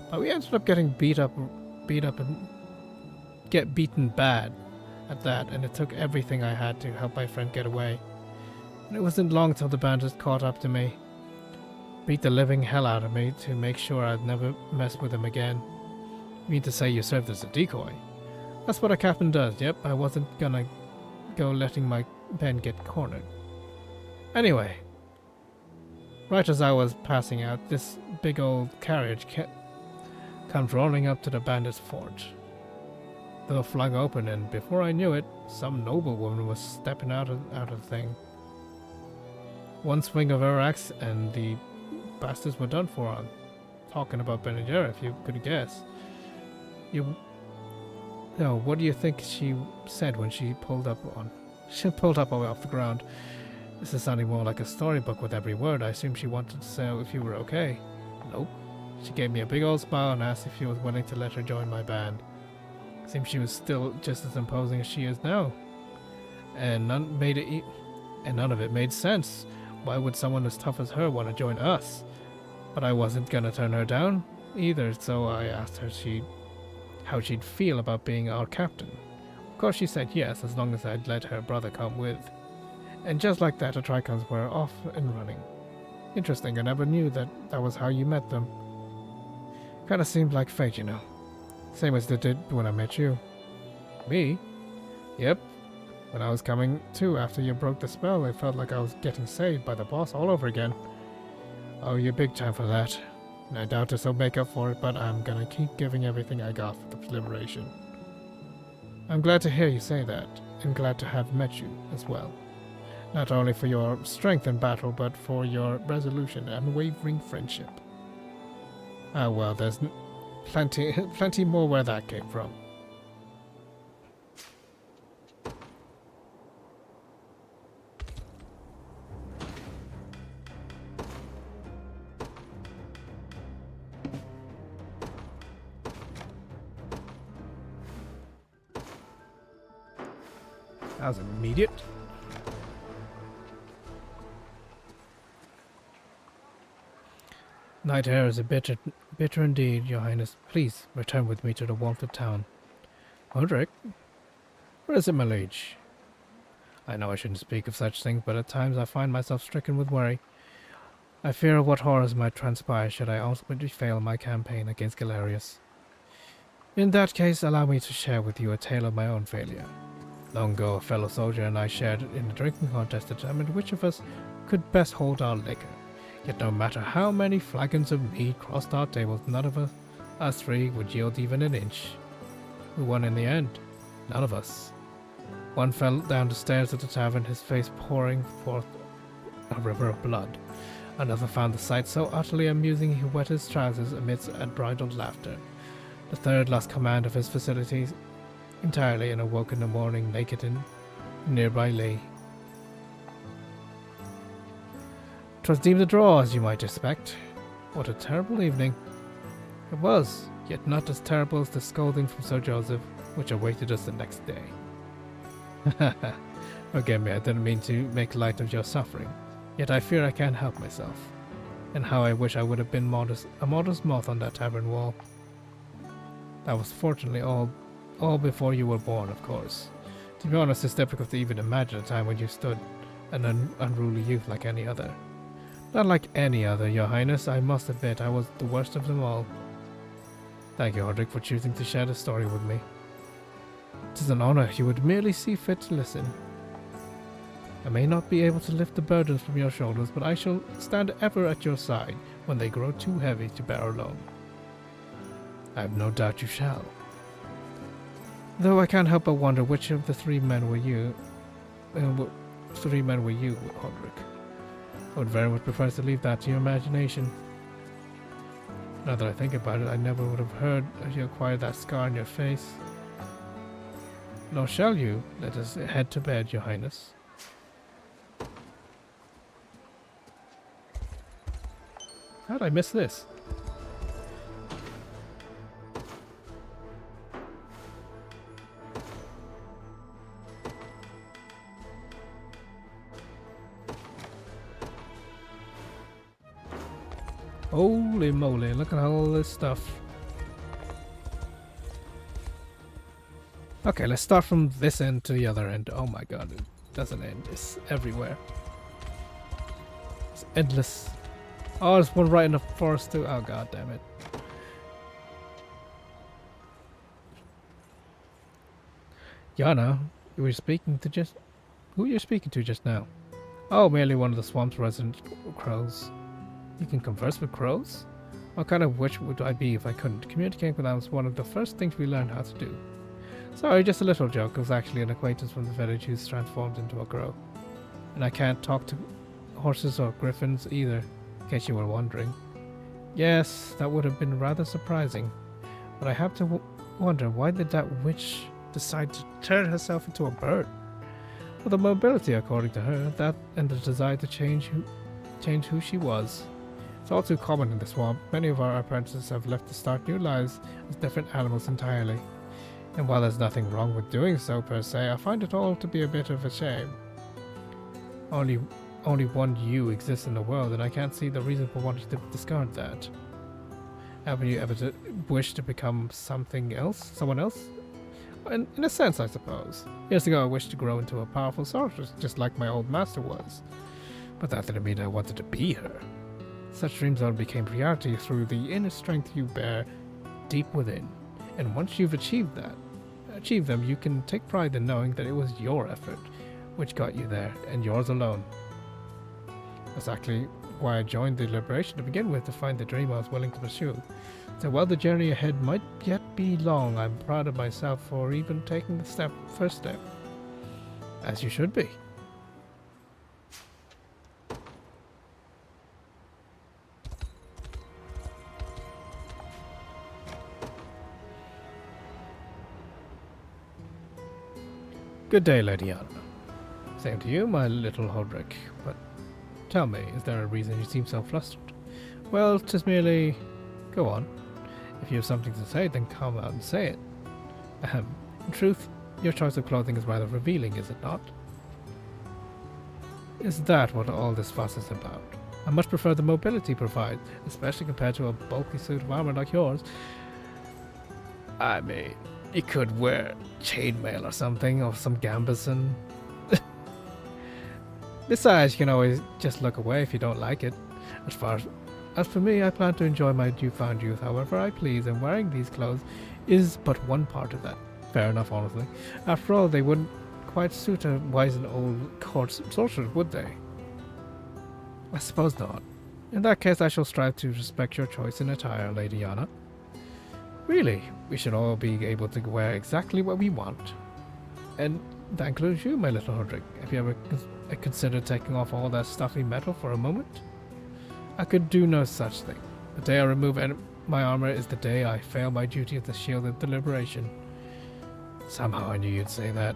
But we ended up getting beat up and get beaten bad at that, and it took everything I had to help my friend get away. And it wasn't long till the bandits caught up to me. Beat the living hell out of me to make sure I'd never mess with them again. You mean to say you served as a decoy? That's what a captain does, yep. I wasn't gonna go letting my men get cornered. Anyway, right as I was passing out, this big old carriage comes rolling up to the bandits' fort. The door flung open, and before I knew it, some noblewoman was stepping out of the thing. One swing of her axe, and the bastards were done for. I'm talking about Benadera, if you could guess. What do you think she said when she pulled up off the ground? This is sounding more like a storybook with every word. I assume she wanted to know if you were okay. Nope. She gave me a big old smile and asked if she was willing to let her join my band. Seems she was still just as imposing as she is now. And none of it made sense. Why would someone as tough as her want to join us? But I wasn't gonna turn her down either, so I asked her how she'd feel about being our captain. Of course she said yes, as long as I'd let her brother come with. And just like that, the Tricons were off and running. Interesting, I never knew that was how you met them. Kinda seemed like fate, you know. Same as they did when I met you. Me? Yep. When I was coming to after you broke the spell, it felt like I was getting saved by the boss all over again. Oh, you're big time for that. And I doubt this will make up for it, but I'm gonna keep giving everything I got for the liberation. I'm glad to hear you say that, and glad to have met you as well. Not only for your strength in battle, but for your resolution and unwavering friendship. Ah well, there's plenty more where that came from. That was immediate. Night air is bitter indeed, Your Highness. Please return with me to the warmth of town. Hodrick? Where is it, my liege? I know I shouldn't speak of such things, but at times I find myself stricken with worry. I fear of what horrors might transpire should I ultimately fail my campaign against Galerius. In that case, allow me to share with you a tale of my own failure. Long ago, a fellow soldier and I shared in a drinking contest to determine which of us could best hold our liquor. Yet no matter how many flagons of mead crossed our tables, none of us three would yield even an inch. Who won in the end? None of us. One fell down the stairs of the tavern, his face pouring forth a river of blood. Another found the sight so utterly amusing he wet his trousers amidst unbridled laughter. The third lost command of his facilities entirely and awoke in the morning naked in nearby lay. 'Twas deemed a draw, as you might expect. What a terrible evening. It was, yet not as terrible as the scolding from Sir Joseph, which awaited us the next day. Forgive me, I didn't mean to make light of your suffering, yet I fear I can't help myself. And how I wish I would have been a modest moth on that tavern wall. That was fortunately all before you were born, of course. To be honest, it's difficult to even imagine a time when you stood an unruly youth like any other. Not like any other, Your Highness. I must admit I was the worst of them all. Thank you, Hodrick, for choosing to share the story with me. 'Tis an honor you would merely see fit to listen. I may not be able to lift the burdens from your shoulders, but I shall stand ever at your side when they grow too heavy to bear alone. I have no doubt you shall. Though I can't help but wonder which of the three men were you, Hodrick. I would very much prefer to leave that to your imagination. Now that I think about it, I never would have heard of you acquired that scar on your face. Nor shall you. Let us head to bed, Your Highness. How did I miss this? Holy moly, look at all this stuff. Okay, let's start from this end to the other end. Oh my god, it doesn't end. It's everywhere. It's endless. Oh, there's one right in the forest too. Oh god damn it. Yana, you were speaking to just... Who are you speaking to just now? Oh, merely one of the swamp's resident crows. You can converse with crows? What kind of witch would I be if I couldn't? Communicating with them was one of the first things we learned how to do. Sorry, just a little joke. It was actually an acquaintance from the village who's transformed into a crow. And I can't talk to horses or griffins either, in case you were wondering. Yes, that would have been rather surprising. But I have to wonder, why did that witch decide to turn herself into a bird? Well, the mobility, according to her, that and the desire to change who she was. It's all too common in the swamp. Many of our apprentices have left to start new lives as different animals entirely. And while there's nothing wrong with doing so per se, I find it all to be a bit of a shame. Only one you exists in the world, and I can't see the reason for wanting to discard that. Haven't you ever wished to become someone else? In a sense, I suppose. Years ago I wished to grow into a powerful sorceress, just like my old master was. But that didn't mean I wanted to be her. Such dreams all became reality through the inner strength you bear deep within. And once you've achieved them, you can take pride in knowing that it was your effort which got you there, and yours alone. Exactly why I joined the Liberation to begin with, to find the dream I was willing to pursue. So while the journey ahead might yet be long, I'm proud of myself for even taking the first step. As you should be. Good day, Lady Anna. Same to you, my little Hodrick. But tell me, is there a reason you seem so flustered? Well, 'tis merely... Go on. If you have something to say, then come out and say it. Ahem. In truth, your choice of clothing is rather revealing, is it not? Is that what all this fuss is about? I much prefer the mobility provided, especially compared to a bulky suit of armor like yours. I mean, you could wear chainmail or something, or some gambeson. Besides, you can always just look away if you don't like it. As for me, I plan to enjoy my newfound youth however I please, and wearing these clothes is but one part of that. Fair enough, honestly. After all, they wouldn't quite suit a wizened old court sorcerer, would they? I suppose not. In that case, I shall strive to respect your choice in attire, Lady Anna. Really, we should all be able to wear exactly what we want. And that includes you, my little Hodrick. Have you ever considered taking off all that stuffy metal for a moment? I could do no such thing. The day I remove my armor is the day I fail my duty as the shield of deliberation. Somehow I knew you'd say that.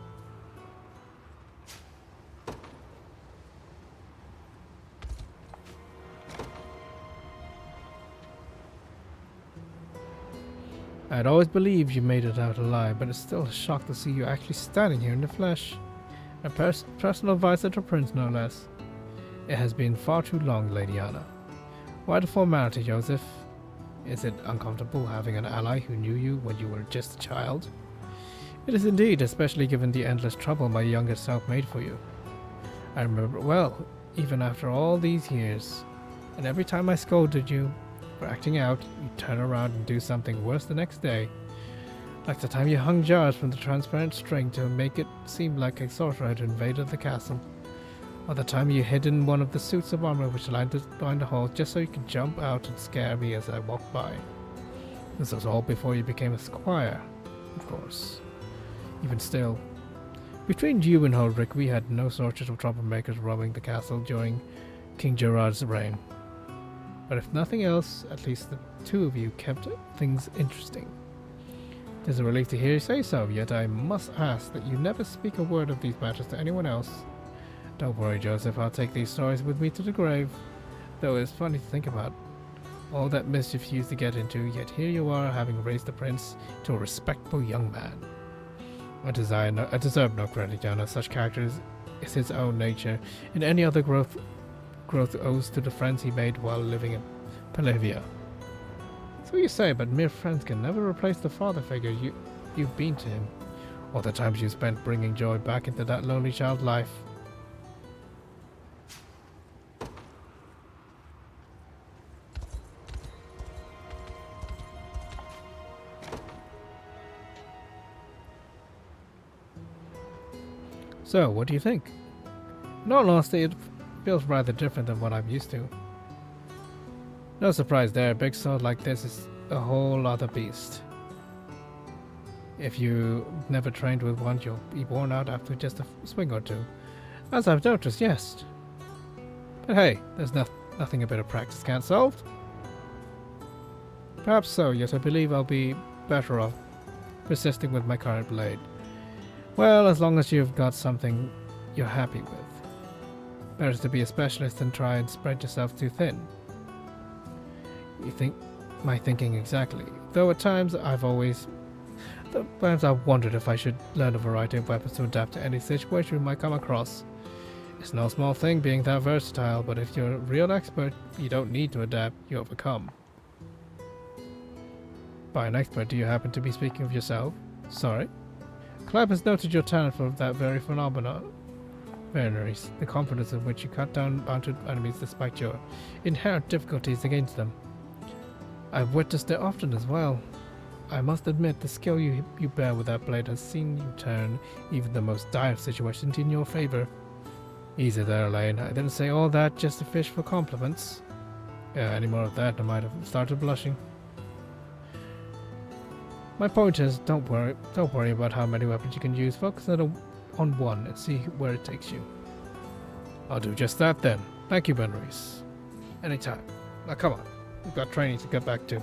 I'd always believed you made it out alive, but it's still a shock to see you actually standing here in the flesh. A personal advisor to Prince, no less. It has been far too long, Lady Anna. Why the formality, Joseph? Is it uncomfortable having an ally who knew you when you were just a child? It is indeed, especially given the endless trouble my younger self made for you. I remember it well, even after all these years. And every time I scolded you for acting out, you'd turn around and do something worse the next day. Like the time you hung jars from the transparent string to make it seem like a sorcerer had invaded the castle. Or the time you hid in one of the suits of armor which lined behind the hall just so you could jump out and scare me as I walked by. This was all before you became a squire, of course. Even still, between you and Hodrick, we had no shortage of troublemakers roaming the castle during King Gerard's reign. But if nothing else, at least the two of you kept things interesting. It is a relief to hear you say so, yet I must ask that you never speak a word of these matters to anyone else. Don't worry, Joseph, I'll take these stories with me to the grave. Though it's funny to think about. All that mischief you used to get into, yet here you are, having raised the prince to a respectable young man. I deserve no credit, Yana. Such character is his own nature, and any other growth owes to the friends he made while living in Palavia. So you say, but mere friends can never replace the father figure you've been to him, or the times you spent bringing joy back into that lonely child life. So, what do you think? In all honesty, it feels rather different than what I'm used to. No surprise there, a big sword like this is a whole other beast. If you never trained with one, you'll be worn out after just a swing or two. As I've noticed, yes. But hey, there's nothing a bit of practice can't solve. Perhaps so, yet I believe I'll be better off persisting with my current blade. Well, as long as you've got something you're happy with. Better to be a specialist than try and spread yourself too thin. You think my thinking exactly. Though at times I've wondered if I should learn a variety of weapons to adapt to any situation we might come across. It's no small thing being that versatile, but if you're a real expert, you don't need to adapt, you overcome. By an expert, do you happen to be speaking of yourself? Sorry? Clive has noted your talent for that very phenomenon. Veneries, the confidence in which you cut down mounted enemies despite your inherent difficulties against them. I've witnessed it often as well. I must admit, the skill you bear with that blade has seen you turn even the most dire situations in your favor. Easy there, Elaine. I didn't say all that just to fish for compliments. Any more of that, I might have started blushing. My point is, don't worry about how many weapons you can use. Focus on one and see where it takes you. I'll do just that then. Thank you, Benreese. Anytime. Now come on, we've got training to get back to.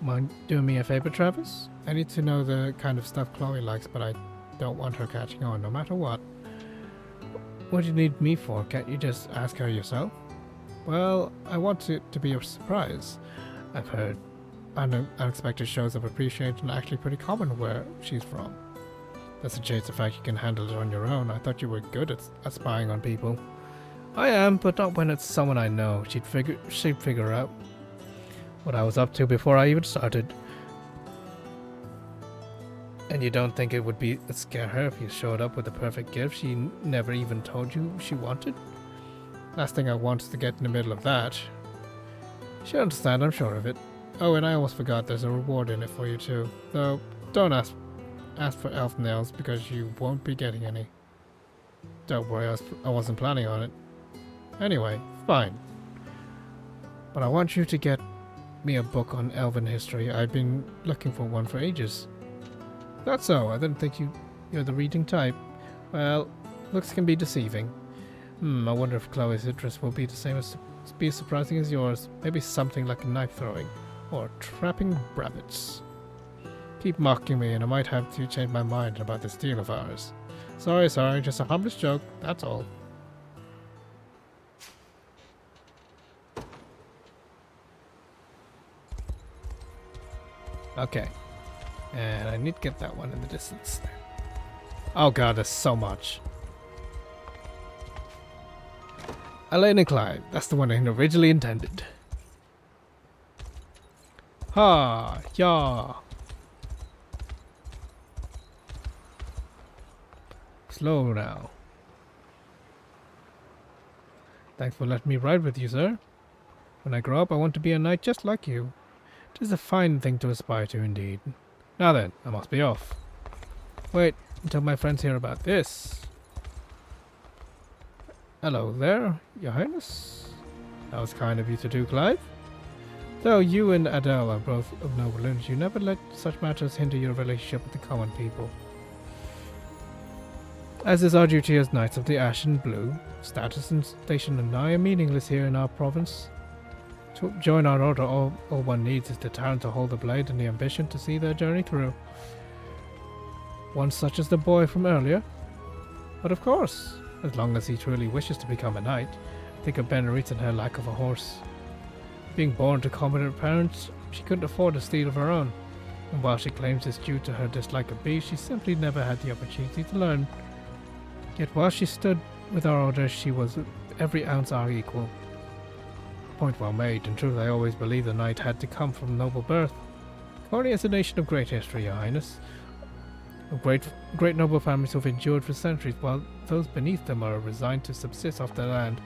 Mind doing me a favor, Travis? I need to know the kind of stuff Chloe likes, but I don't want her catching on, no matter what. What do you need me for? Can't you just ask her yourself? Well, I want it to be a surprise. I've heard unexpected shows of appreciation are actually pretty common where she's from. That's a chance the fact you can handle it on your own. I thought you were good at spying on people. I am, but not when it's someone I know. She'd figure out what I was up to before I even started. And you don't think it would scare her if you showed up with the perfect gift she never even told you she wanted? Last thing I want is to get in the middle of that. She'll understand, I'm sure of it. Oh, and I almost forgot there's a reward in it for you too. Though, don't ask for elf nails because you won't be getting any. Don't worry, I wasn't planning on it. Anyway, fine. But I want you to get me a book on elven history. I've been looking for one for ages. That's so. I didn't think you're the reading type. Well, looks can be deceiving. I wonder if Chloe's interest will be the same as surprising as yours. Maybe something like knife throwing or trapping rabbits. Keep mocking me and I might have to change my mind about this deal of ours. Sorry, just a harmless joke, that's all. Okay. And I need to get that one in the distance. Oh god, there's so much. Elaine and Clive, that's the one I originally intended. Ha! Yeah! Slow now. Thanks for letting me ride with you, sir. When I grow up, I want to be a knight just like you. It is a fine thing to aspire to, indeed. Now then, I must be off. Wait until my friends hear about this. Hello there, Your Highness. That was kind of you to do, Clive. Though you and Adele are both of noble lineage, you never let such matters hinder your relationship with the common people. As is our duty as Knights of the Ash and Blue, status and station are nigh meaningless here in our province. To join our order, all one needs is the talent to hold the blade and the ambition to see their journey through. One such as the boy from earlier. But of course, as long as he truly wishes to become a knight, think of Benarit and her lack of a horse. Being born to competent parents, she couldn't afford a steed of her own, and while she claims it's due to her dislike of beasts, she simply never had the opportunity to learn. Yet while she stood with our order, she was every ounce our equal. Point well made. In truth, I always believed the knight had to come from noble birth. Corny is a nation of great history, Your Highness. Of great noble families who've endured for centuries, while those beneath them are resigned to subsist off their land.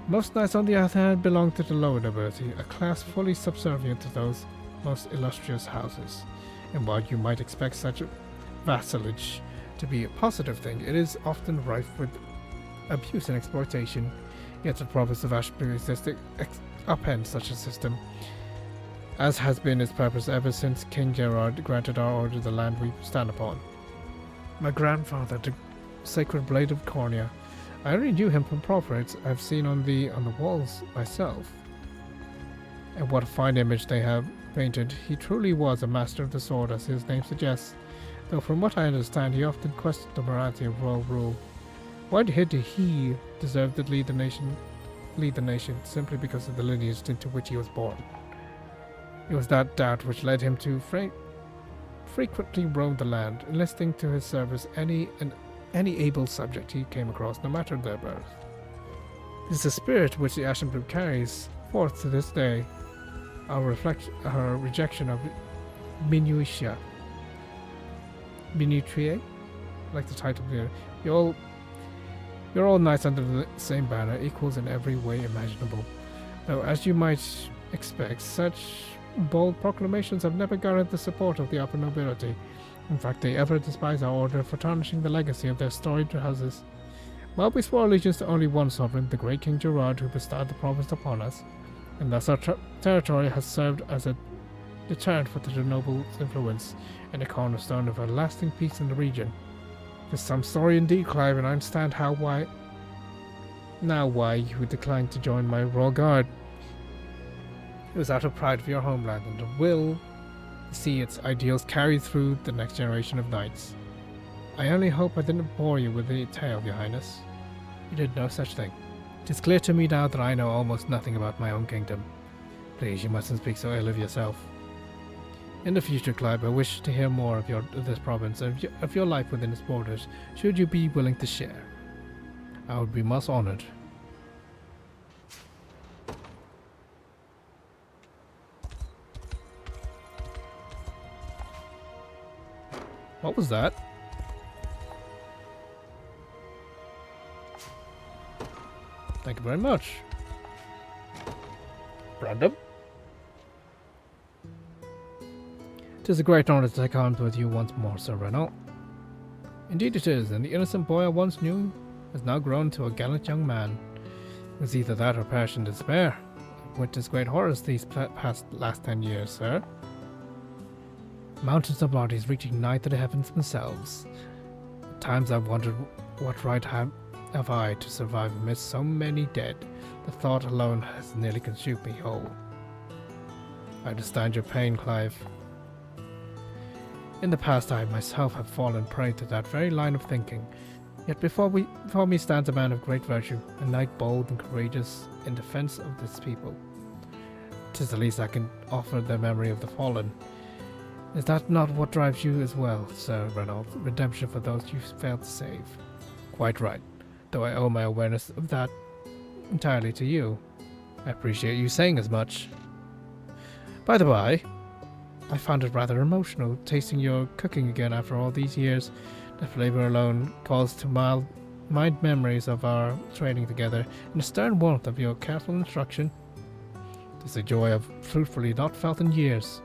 Most knights, on the other hand, belong to the lower nobility, a class fully subservient to those most illustrious houses. And while you might expect such vassalage to be a positive thing, it is often rife with abuse and exploitation. Yet the province of Ashbury exists to upend such a system, as has been its purpose ever since King Gerard granted our order the land we stand upon. My grandfather, the sacred blade of Cornea, I only knew him from portraits I've seen on the walls myself. And what a fine image they have painted. He truly was a master of the sword, as his name suggests, though from what I understand he often questioned the morality of royal rule. Why did he deserve to lead the nation simply because of the lineage into which he was born? It was that doubt which led him to frequently roam the land, enlisting to his service any able subject he came across, no matter their birth. It is the spirit which the Ashen Blue carries forth to this day, her rejection of minutiae, like the title here. You're all knights under the same banner, equals in every way imaginable. Though, as you might expect, such bold proclamations have never garnered the support of the upper nobility. In fact, they ever despise our order for tarnishing the legacy of their storied houses. While we swore allegiance to only one sovereign, the great King Gerard, who bestowed the province upon us, and thus our territory has served as a deterrent for the noble's influence and a cornerstone of a lasting peace in the region. There's some story indeed, Clive, and I understand why you declined to join my royal guard. was out of pride for your homeland and a will to see its ideals carried through the next generation of knights. I only hope I didn't bore you with the tale, Your Highness. You did no such thing. It is clear to me now that I know almost nothing about my own kingdom. Please, you mustn't speak so ill of yourself. In the future, Clive, I wish to hear more of this province and of your life within its borders, should you be willing to share. I would be most honored. What was that? Thank you very much. Random. It is a great honor to take arms with you once more, Sir Renault. Indeed it is, and the innocent boy I once knew has now grown to a gallant young man. It was either that or perish in despair. I've witnessed great horrors these last 10 years, sir. Mountains of bodies reaching nigh to the heavens themselves. At times I've wondered what right have I to survive amidst so many dead. The thought alone has nearly consumed me whole. I understand your pain, Clive. In the past I myself have fallen prey to that very line of thinking, yet before me stands a man of great virtue, a knight bold and courageous in defence of this people. 'Tis the least I can offer the memory of the fallen. Is that not what drives you as well, Sir Renault? Redemption for those you failed to save. Quite right, though I owe my awareness of that entirely to you. I appreciate you saying as much. By the by, I found it rather emotional tasting your cooking again after all these years. The flavor alone calls to mind memories of our training together and the stern warmth of your careful instruction. 'Tis a joy I've fruitfully not felt in years.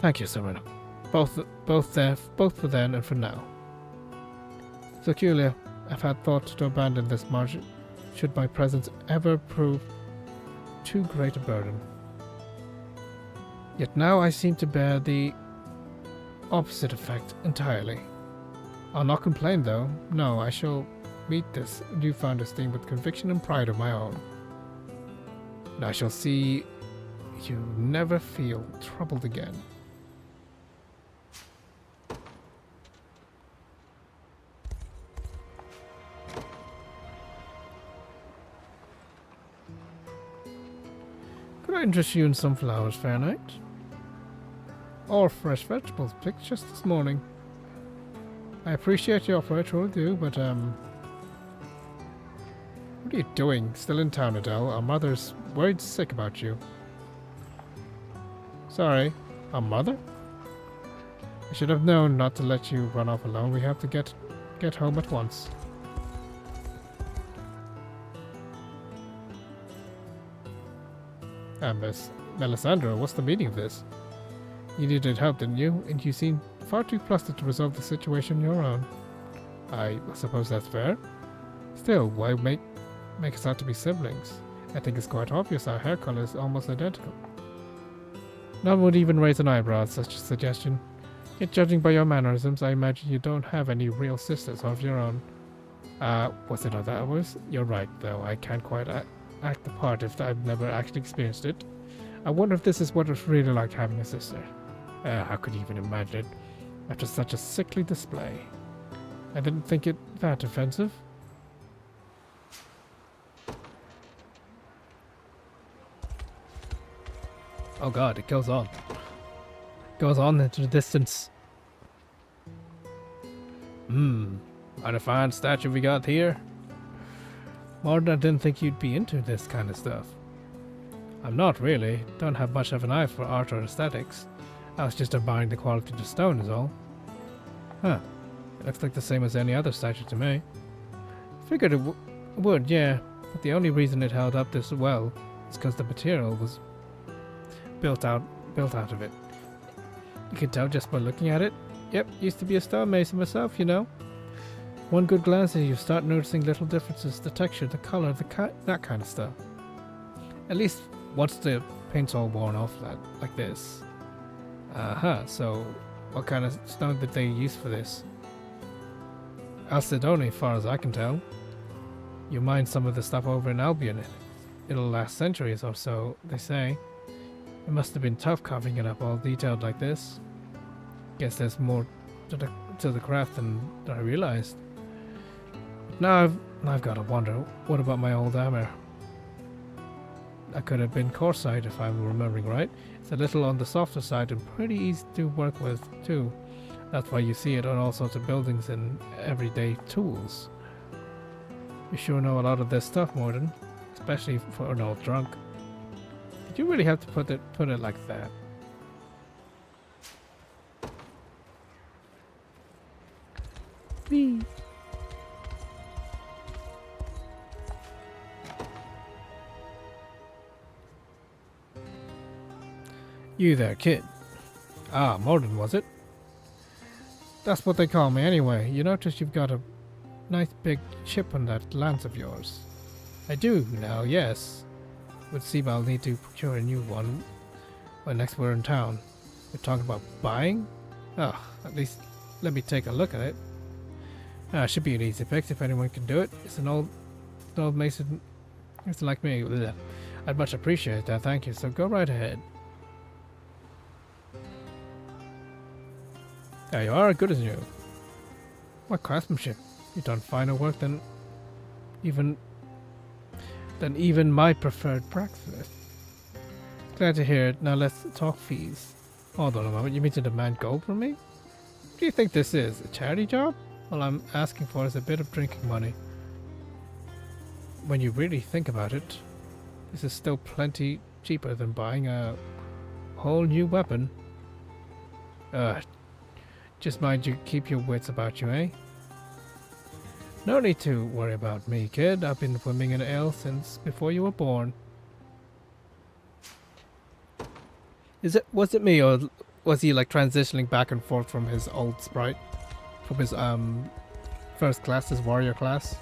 Thank you, Sir Renault. Both for then and for now. So, Culia, I've had thought to abandon this march should my presence ever prove too great a burden. Yet now I seem to bear the opposite effect entirely. I'll not complain though. No, I shall meet this newfound esteem with conviction and pride of my own. And I shall see you never feel troubled again. Could I interest you in some flowers, fair knight? Or fresh vegetables picked just this morning. I appreciate your offer, I truly do, but what are you doing? Still in town, Adele? Our mother's worried sick about you. Sorry, our mother? I should have known not to let you run off alone. We have to get home at once. Miss Melisandre, what's the meaning of this? You needed help, didn't you? And you seem far too flustered to resolve the situation on your own. I suppose that's fair. Still, why make us out to be siblings? I think it's quite obvious our hair color is almost identical. None would even raise an eyebrow at such a suggestion. Yet judging by your mannerisms, I imagine you don't have any real sisters of your own. Was it not that was? You're right, though. I can't quite act the part if I've never actually experienced it. I wonder if this is what it's really like having a sister. How could you even imagine it after such a sickly display? I didn't think it that offensive. Oh god, it goes on. Goes on into the distance. What a fine statue we got here. Martin, I didn't think you'd be into this kind of stuff. I'm not really. Don't have much of an eye for art or aesthetics. I was just admiring the quality of the stone is all. Huh. It looks like the same as any other statue to me. Figured it would, yeah. But the only reason it held up this well is because the material was built out of it. You can tell just by looking at it. Yep, used to be a stonemason myself, you know. One good glance and you start noticing little differences, the texture, the color, that kind of stuff. At least once the paint's all worn off like this. So what kind of stone did they use for this? Alcidone, as far as I can tell. You mine some of the stuff over in Albion. It'll last centuries or so, they say. It must have been tough carving it up all detailed like this. Guess there's more to the craft than I realized. Now I've got to wonder, what about my old armor? That could have been Corsite if I'm remembering right. It's a little on the softer side and pretty easy to work with too. That's why you see it on all sorts of buildings and everyday tools. You sure know a lot of this stuff, Morden, especially for an old drunk. Did you really have to put it like that? Whee! You there, kid. Ah, Morden, was it? That's what they call me anyway. You notice you've got a nice big chip on that lance of yours. I do now, yes. Would seem I'll need to procure a new one when next we're in town. You're talking about buying? Oh, at least let me take a look at it. Should be an easy fix if anyone can do it. It's an old mason. It's like me. Blech. I'd much appreciate that, thank you. So go right ahead. There you are, good as new. What craftsmanship! You've done finer work than even my preferred blacksmith. Glad to hear it. Now let's talk fees. Hold on a moment, you mean to demand gold from me? What do you think this is? A charity job? All I'm asking for is a bit of drinking money. When you really think about it, this is still plenty cheaper than buying a whole new weapon. Just mind you keep your wits about you, eh? No need to worry about me, kid. I've been swimming in ale since before you were born. Was it me, or was he like transitioning back and forth from his old sprite? From his first class, his warrior class?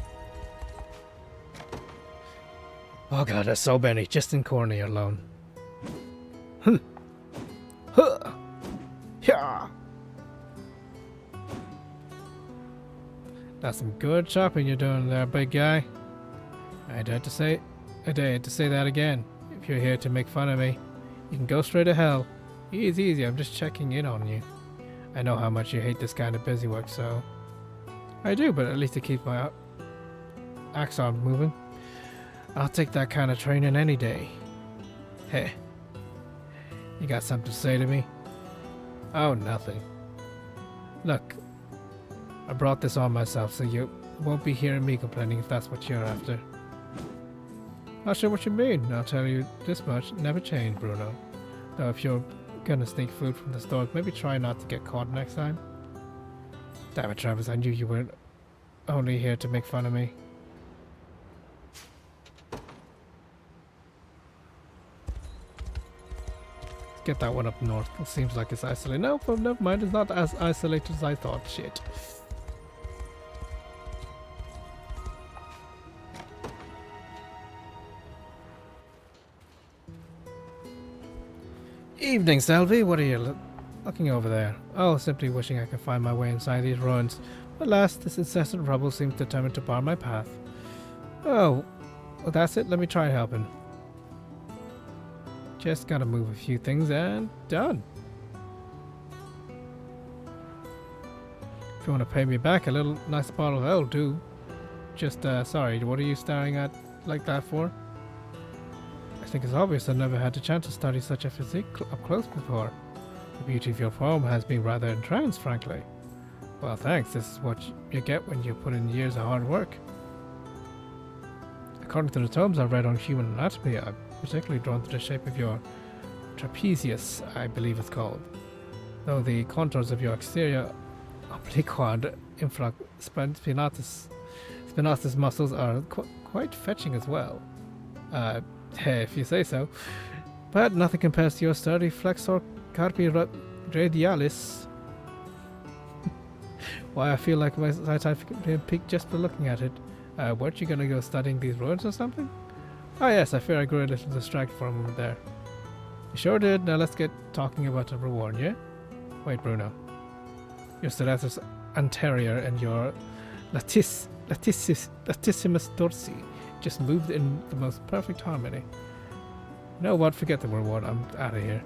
Oh god, there's so many, just in Corny alone. Huh. Yeah. That's some good shopping you're doing there, big guy. I dare to say that again. If you're here to make fun of me, you can go straight to hell. Easy, I'm just checking in on you. I know how much you hate this kind of busy work, so... I do, but at least it keeps my axe arm moving. I'll take that kind of training any day. Hey, you got something to say to me? Oh, nothing. Look, I brought this on myself, so you won't be hearing me complaining if that's what you're after. Not sure what you mean. I'll tell you this much, never change, Bruno. Though if you're gonna sneak food from the store, maybe try not to get caught next time. Damn it, Travis, I knew you weren't only here to make fun of me. Get that one up north. It seems like it's isolated. No, but never mind. It's not as isolated as I thought. Shit. Evening, Selby. What are you looking over there? Oh, simply wishing I could find my way inside these ruins. Alas, this incessant rubble seems determined to bar my path. Oh, well, that's it. Let me try helping. Just gotta move a few things and done. If you want to pay me back, a little nice bottle of ale, do. Just, sorry, what are you staring at like that for? I think it's obvious I've never had the chance to study such a physique up close before. The beauty of your form has me rather entranced, frankly. Well, thanks. This is what you get when you put in years of hard work. According to the tomes I've read on human anatomy, I'm particularly drawn to the shape of your trapezius, I believe it's called. Though the contours of your exterior obliquad spinatus muscles are quite fetching as well. Hey, if you say so. But nothing compares to your sturdy flexor carpi radialis. Why, I feel like my scientific peak just for looking at it. Weren't you gonna go studying these ruins or something? Ah yes, I fear I grew a little distracted for a moment there. You sure did. Now let's get talking about the reward, yeah? Wait, Bruno. Your serratus anterior and your latissimus dorsi just moved in the most perfect harmony. You know what? Forget the reward. I'm out of here.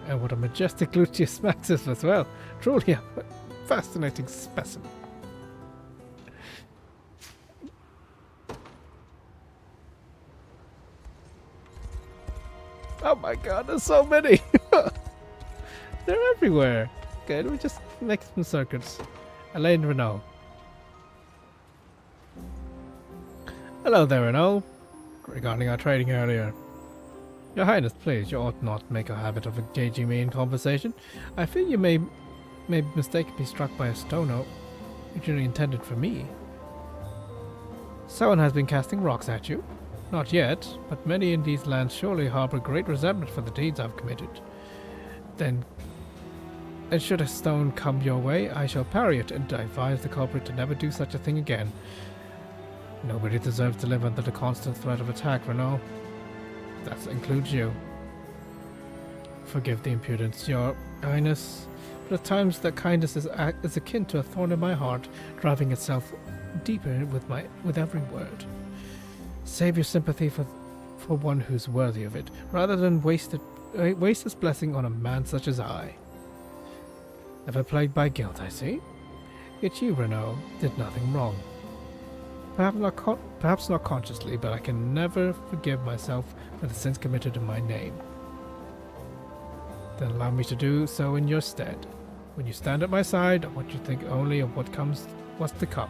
And what a majestic Lucius Maximus as well. Truly a fascinating specimen. Oh my god, there's so many! They're everywhere. Okay, let me just make some circuits. Elaine Renault. Hello there, Renault. Regarding our trading earlier. Your Highness, please, you ought not make a habit of engaging me in conversation. I fear you may mistakenly be struck by a stone originally intended for me. Someone has been casting rocks at you. Not yet, but many in these lands surely harbor great resentment for the deeds I've committed. Then should a stone come your way, I shall parry it and advise the culprit to never do such a thing again. Nobody deserves to live under the constant threat of attack, Renault. That includes you. Forgive the impudence, Your Highness, but at times that kindness is akin to a thorn in my heart, driving itself deeper with every word. Save your sympathy for one who's worthy of it, rather than waste this blessing on a man such as I. Never plagued by guilt, I see. Yet you, Renault, did nothing wrong. Perhaps not consciously, but I can never forgive myself for the sins committed in my name. Then allow me to do so in your stead. When you stand at my side, I want you to think only of what's to come.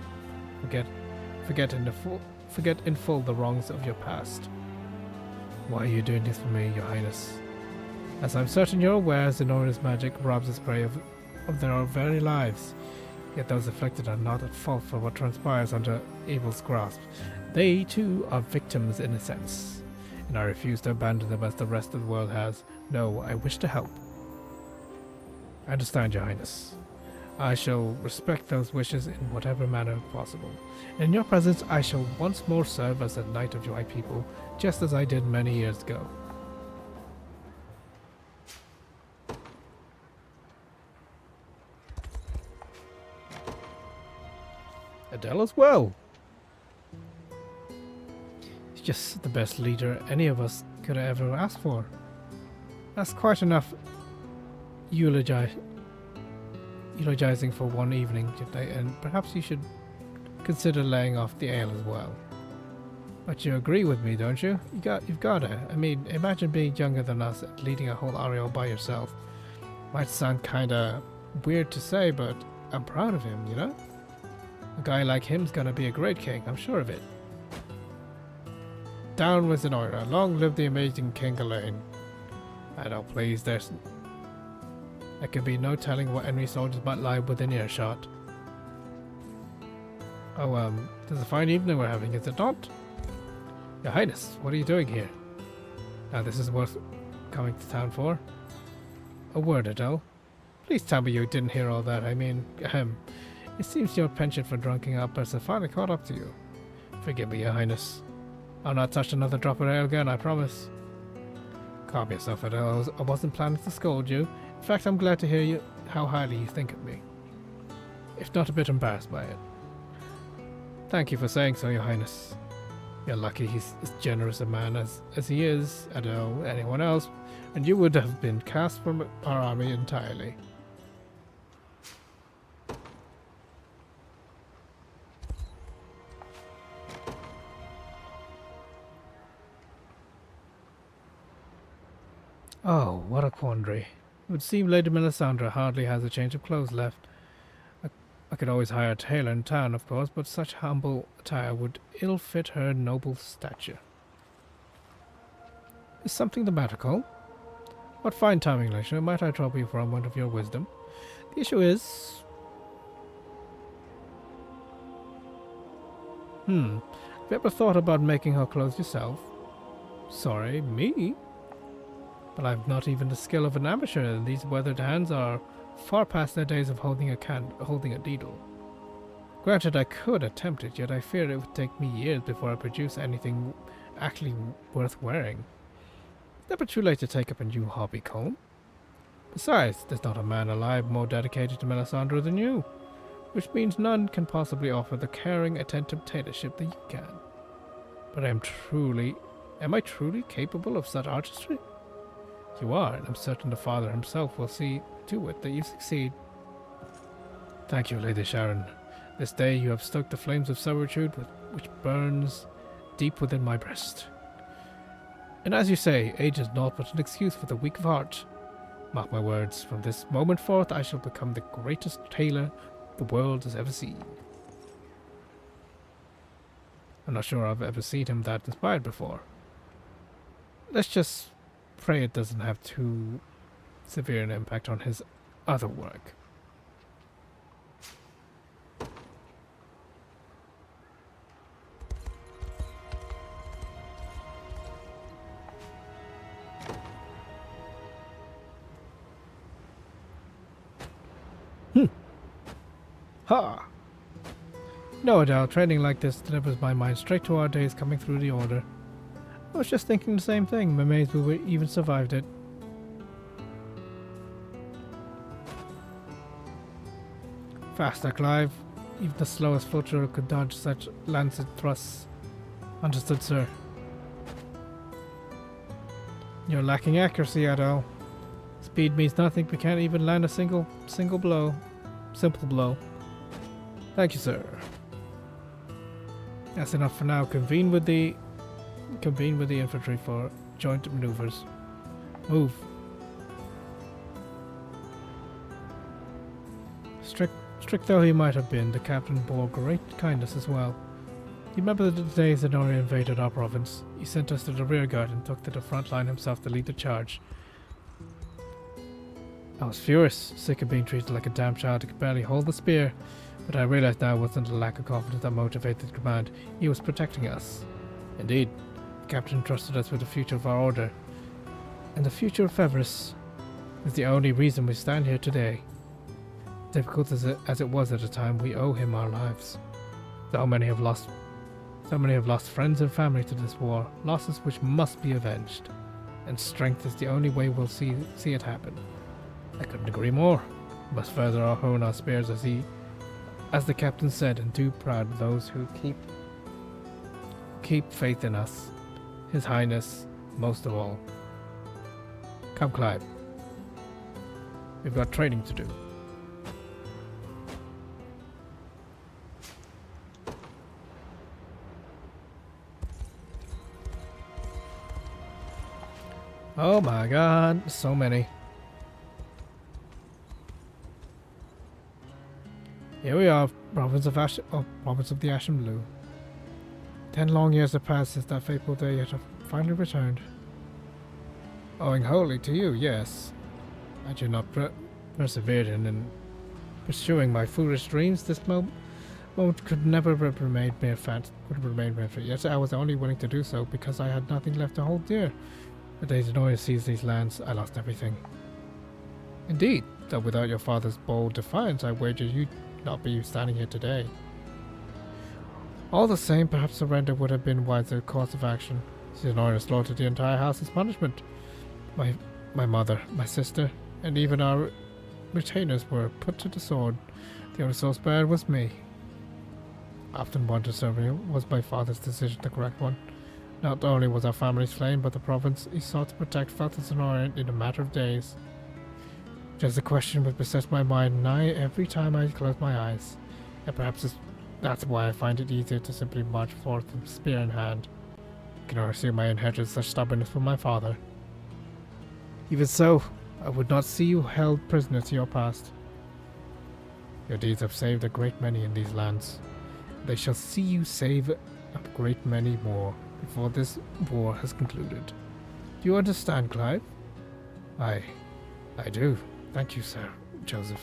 Forget in full the wrongs of your past. Why are you doing this for me, Your Highness? As I'm certain you're aware, Zenora's magic robs its prey of their very lives. Yet those afflicted are not at fault for what transpires under evil's grasp. They, too, are victims in a sense, and I refuse to abandon them as the rest of the world has. No, I wish to help. I understand, Your Highness. I shall respect those wishes in whatever manner possible. In your presence, I shall once more serve as a knight of my people, just as I did many years ago. Adele as well. He's just the best leader any of us could ever ask for. That's quite enough eulogizing for one evening today, and perhaps you should consider laying off the ale as well. But you agree with me, don't you? You've got to. I mean, imagine being younger than us and leading a whole area all by yourself. Might sound kinda weird to say, but I'm proud of him, you know? A guy like him's gonna be a great king, I'm sure of it. Down with Zenora. Long live the amazing King Elaine. I know, please, there could be no telling what enemy soldiers might lie within earshot. Oh, there's a fine evening we're having, is it not? Your Highness, what are you doing here? Now this is worth coming to town for. A word, Adele. Please tell me you didn't hear all that. I mean, it seems your penchant for drunking outbursts has finally caught up to you. Forgive me, Your Highness. I'll not touch another drop of ale again, I promise. Calm yourself, Adele. I wasn't planning to scold you. In fact, I'm glad to hear how highly you think of me. If not a bit embarrassed by it. Thank you for saying so, Your Highness. You're lucky he's as generous a man as he is, Adele, anyone else, and you would have been cast from our army entirely. Oh, what a quandary. It would seem Lady Melisandre hardly has a change of clothes left. I could always hire a tailor in town, of course, but such humble attire would ill fit her noble stature. Is something the matter, Cole? What fine timing, Leisure. Might I trouble you for a moment of your wisdom? The issue is... Have you ever thought about making her clothes yourself? Sorry, me? But I've not even the skill of an amateur, and these weathered hands are far past their days of holding a needle. Granted, I could attempt it, yet I fear it would take me years before I produce anything actually worth wearing. It's never too late to take up a new hobby, Cole. Besides, there's not a man alive more dedicated to Melisandre than you, which means none can possibly offer the caring, attentive tailorship that you can. But am I truly capable of such artistry? You are, and I'm certain the Father himself will see to it that you succeed. Thank you, Lady Sharon. This day you have stoked the flames of servitude which burns deep within my breast. And as you say, age is naught but an excuse for the weak of heart. Mark my words, from this moment forth I shall become the greatest tailor the world has ever seen. I'm not sure I've ever seen him that inspired before. Let's just pray it doesn't have too severe an impact on his other work. Ha! No doubt, training like this delivers my mind straight to our days coming through the Order. I was just thinking the same thing. I'm amazed we even survived it. Faster, Clive. Even the slowest footer could dodge such lancet thrusts. Understood, sir. You're lacking accuracy, Adele. Speed means nothing. We can't even land a simple blow. Thank you, sir. That's enough for now. Convene with the infantry for joint maneuvers. Move. Strict though he might have been, the captain bore great kindness as well. You remember the days Zenori invaded our province? He sent us to the rear guard and took to the front line himself to lead the charge. I was furious, sick of being treated like a damn child who could barely hold the spear. But I realized now it wasn't the lack of confidence that motivated the command. He was protecting us. Indeed, the captain trusted us with the future of our order. And the future of Everus is the only reason we stand here today. Difficult as it was at the time, we owe him our lives. So many have lost friends and family to this war, losses which must be avenged. And strength is the only way we'll see it happen. I couldn't agree more. We must further hone our spears as the captain said, and do proud those who keep faith in us. His Highness, most of all. Come, Clive. We've got training to do. Oh my god, so many. Here we are, province of the Ashen Blue. 10 long years have passed since that fateful day, yet I've finally returned. Owing wholly to you, yes. Had you not persevered in pursuing my foolish dreams, this moment could never have remained mere fantasy. Yet I was only willing to do so because I had nothing left to hold dear. The day Zenori seized these lands, I lost everything. Indeed, though without your father's bold defiance, I wager you'd not be standing here today. All the same, perhaps surrender would have been wiser course of action. Zenori slaughtered the entire house as punishment. My mother, my sister, and even our retainers were put to the sword. The only soul spared was me. I often wondered certainly was my father's decision the correct one. Not only was our family slain, but the province he sought to protect fell to Zenori in a matter of days. Just a question would beset my mind nigh every time I close my eyes, and perhaps that's why I find it easier to simply march forth with spear in hand. I can only assume I inherited such stubbornness from my father. Even so, I would not see you held prisoner to your past. Your deeds have saved a great many in these lands. They shall see you save a great many more before this war has concluded. Do you understand, Clive? I do. Thank you, Sir Joseph.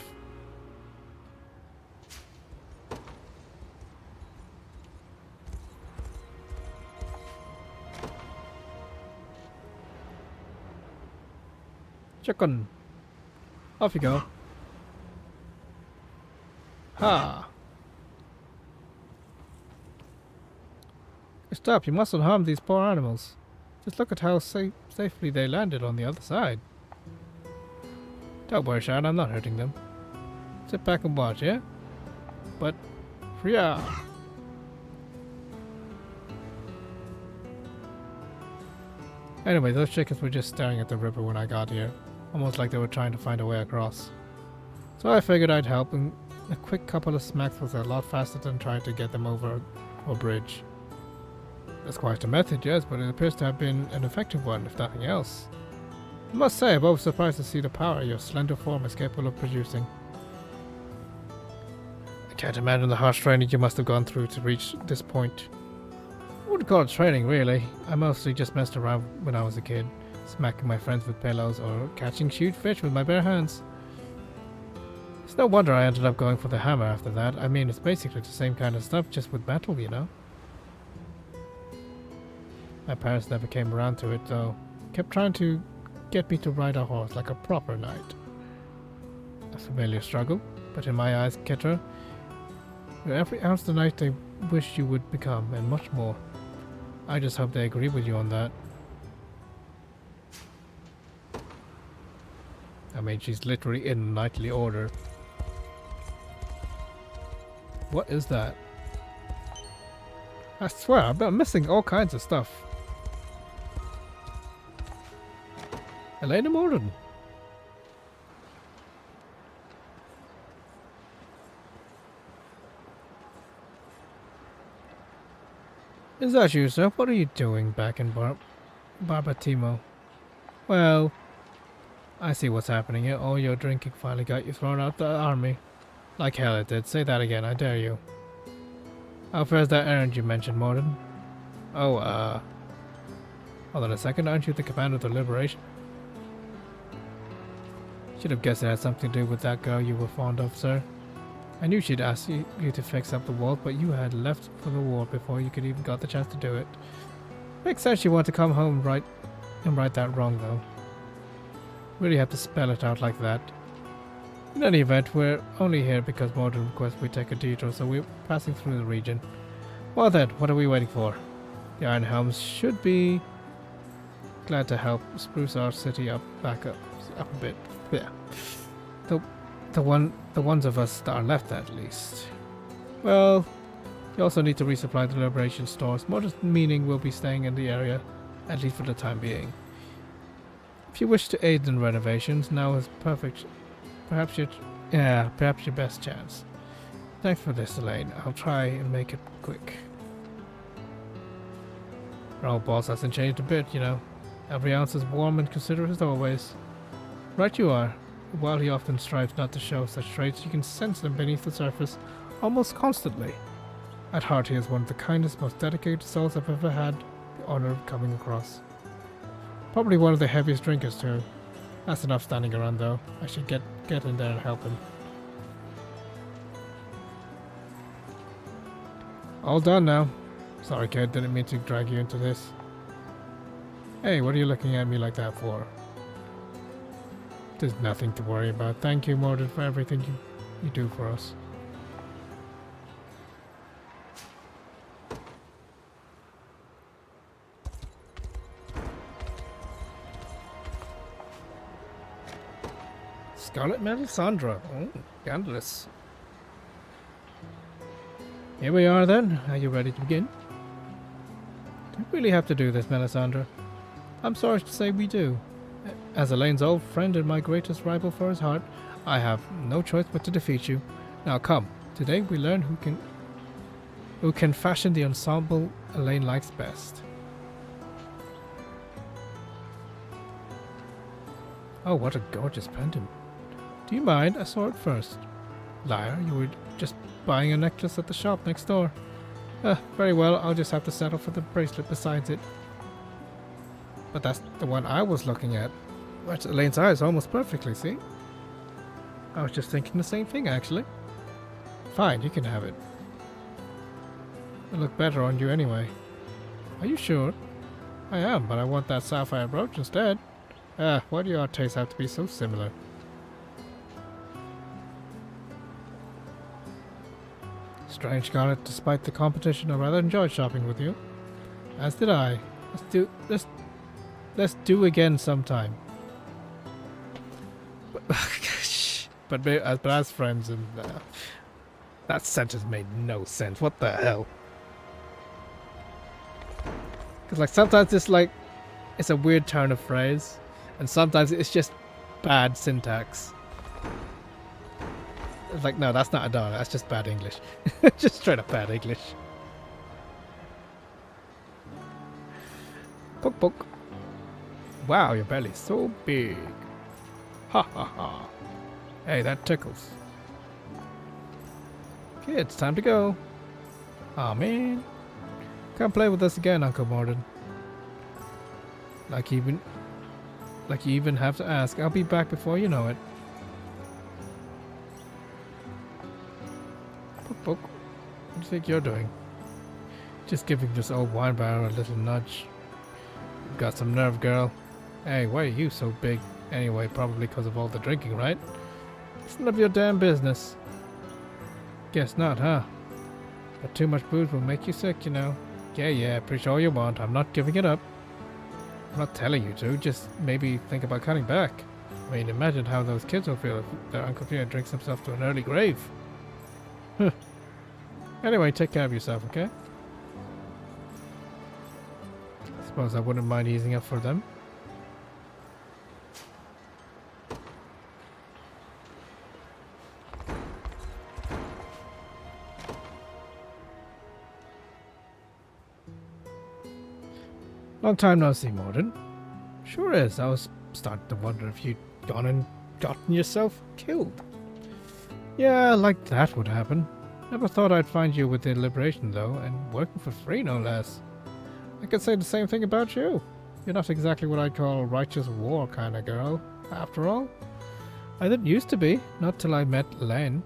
Chicken. Off you go. Ha! Stop, you mustn't harm these poor animals. Just look at how safely they landed on the other side. Don't worry, Sharon, I'm not hurting them. Sit back and watch, yeah? But, yeah. Anyway, those chickens were just staring at the river when I got here, almost like they were trying to find a way across. So I figured I'd help, and a quick couple of smacks was a lot faster than trying to get them over a bridge. That's quite a method, yes, but it appears to have been an effective one, if nothing else. I must say, I'm both surprised to see the power your slender form is capable of producing. I can't imagine the harsh training you must have gone through to reach this point. I wouldn't call it training, really. I mostly just messed around when I was a kid, smacking my friends with pillows or catching huge fish with my bare hands. It's no wonder I ended up going for the hammer after that. I mean, it's basically the same kind of stuff, just with metal, you know? My parents never came around to it, though. Kept trying to get me to ride a horse like a proper knight. A familiar struggle, but in my eyes, Ketra, you're every ounce the knight they wish you would become, and much more. I just hope they agree with you on that. I mean, she's literally in knightly order. What is that? I swear, I'm missing all kinds of stuff. Elena Morden. Is that you, sir? What are you doing back in Barbatimo? Well, I see what's happening here. All your drinking finally got you thrown out the army. Like hell it did. Say that again, I dare you. How fares that errand you mentioned, Morden? Oh, hold on a second, aren't you the commander of the Liberation? Should have guessed it had something to do with that girl you were fond of, sir. I knew she'd ask you to fix up the wall, but you had left for the war before you could even got the chance to do it. Makes sense you want to come home and right that wrong, though. Really have to spell it out like that. In any event, we're only here because Morden requests we take a detour, so we're passing through the region. Well then, what are we waiting for? The Iron Helms should be glad to help spruce our city up a bit. Yeah. The ones of us that are left, at least. Well, you also need to resupply the Liberation stores. Morden meaning we'll be staying in the area, at least for the time being. If you wish to aid in renovations, now is perfect. Perhaps your best chance. Thanks for this, Elaine. I'll try and make it quick. Our old boss hasn't changed a bit, you know. Every ounce is warm and considerate as always. Right you are. While he often strives not to show such traits, you can sense them beneath the surface almost constantly. At heart, he is one of the kindest, most dedicated souls I've ever had the honor of coming across. Probably one of the heaviest drinkers, too. That's enough standing around, though. I should get in there and help him. All done now. Sorry, kid. Didn't mean to drag you into this. Hey, what are you looking at me like that for? There's nothing to worry about. Thank you, Mordred, for everything you do for us. Scarlet Melisandre. Oh, scandalous. Here we are then. Are you ready to begin? Do we really have to do this, Melisandre? I'm sorry to say we do. As Elaine's old friend and my greatest rival for his heart, I have no choice but to defeat you. Now come, today we learn who can fashion the ensemble Elaine likes best. Oh, what a gorgeous pendant. Do you mind? I saw it first. Liar, you were just buying a necklace at the shop next door. Very well, I'll just have to settle for the bracelet besides it. But that's the one I was looking at. Matches Elaine's eyes almost perfectly, see? I was just thinking the same thing, actually. Fine, you can have it. It'll look better on you anyway. Are you sure? I am, but I want that sapphire brooch instead. Why do your tastes have to be so similar? Strange, Scarlet. Despite the competition, I rather enjoyed shopping with you. As did I. Let's do again sometime. But as friends, and that sentence made no sense. What the hell? Because like sometimes it's like it's a weird turn of phrase, and sometimes it's just bad syntax. It's like, no, that's not a dog. That's just bad English. Just straight up bad English. Poke poke. Wow, your belly's so big. Ha ha ha. Hey, that tickles. Okay, it's time to go. Aw, man. Come play with us again, Uncle Morden. Like you even have to ask. I'll be back before you know it. Poke poke. What do you think you're doing? Just giving this old wine barrel a little nudge. You've got some nerve, girl. Hey, why are you so big? Anyway, probably because of all the drinking, right? It's none of your damn business. Guess not, huh? But too much booze will make you sick, you know. Yeah, pretty sure you want. I'm not giving it up. I'm not telling you to, just maybe think about cutting back. I mean, imagine how those kids will feel if their Uncle Peter drinks himself to an early grave. Huh. Anyway, take care of yourself, okay? Suppose I wouldn't mind easing up for them. Long time no see, Morden. Sure is. I was starting to wonder if you'd gone and gotten yourself killed. Yeah, like that would happen. Never thought I'd find you with the Liberation, though, and working for free, no less. I could say the same thing about you. You're not exactly what I'd call a righteous war kind of girl, after all. I didn't used to be, not till I met Len.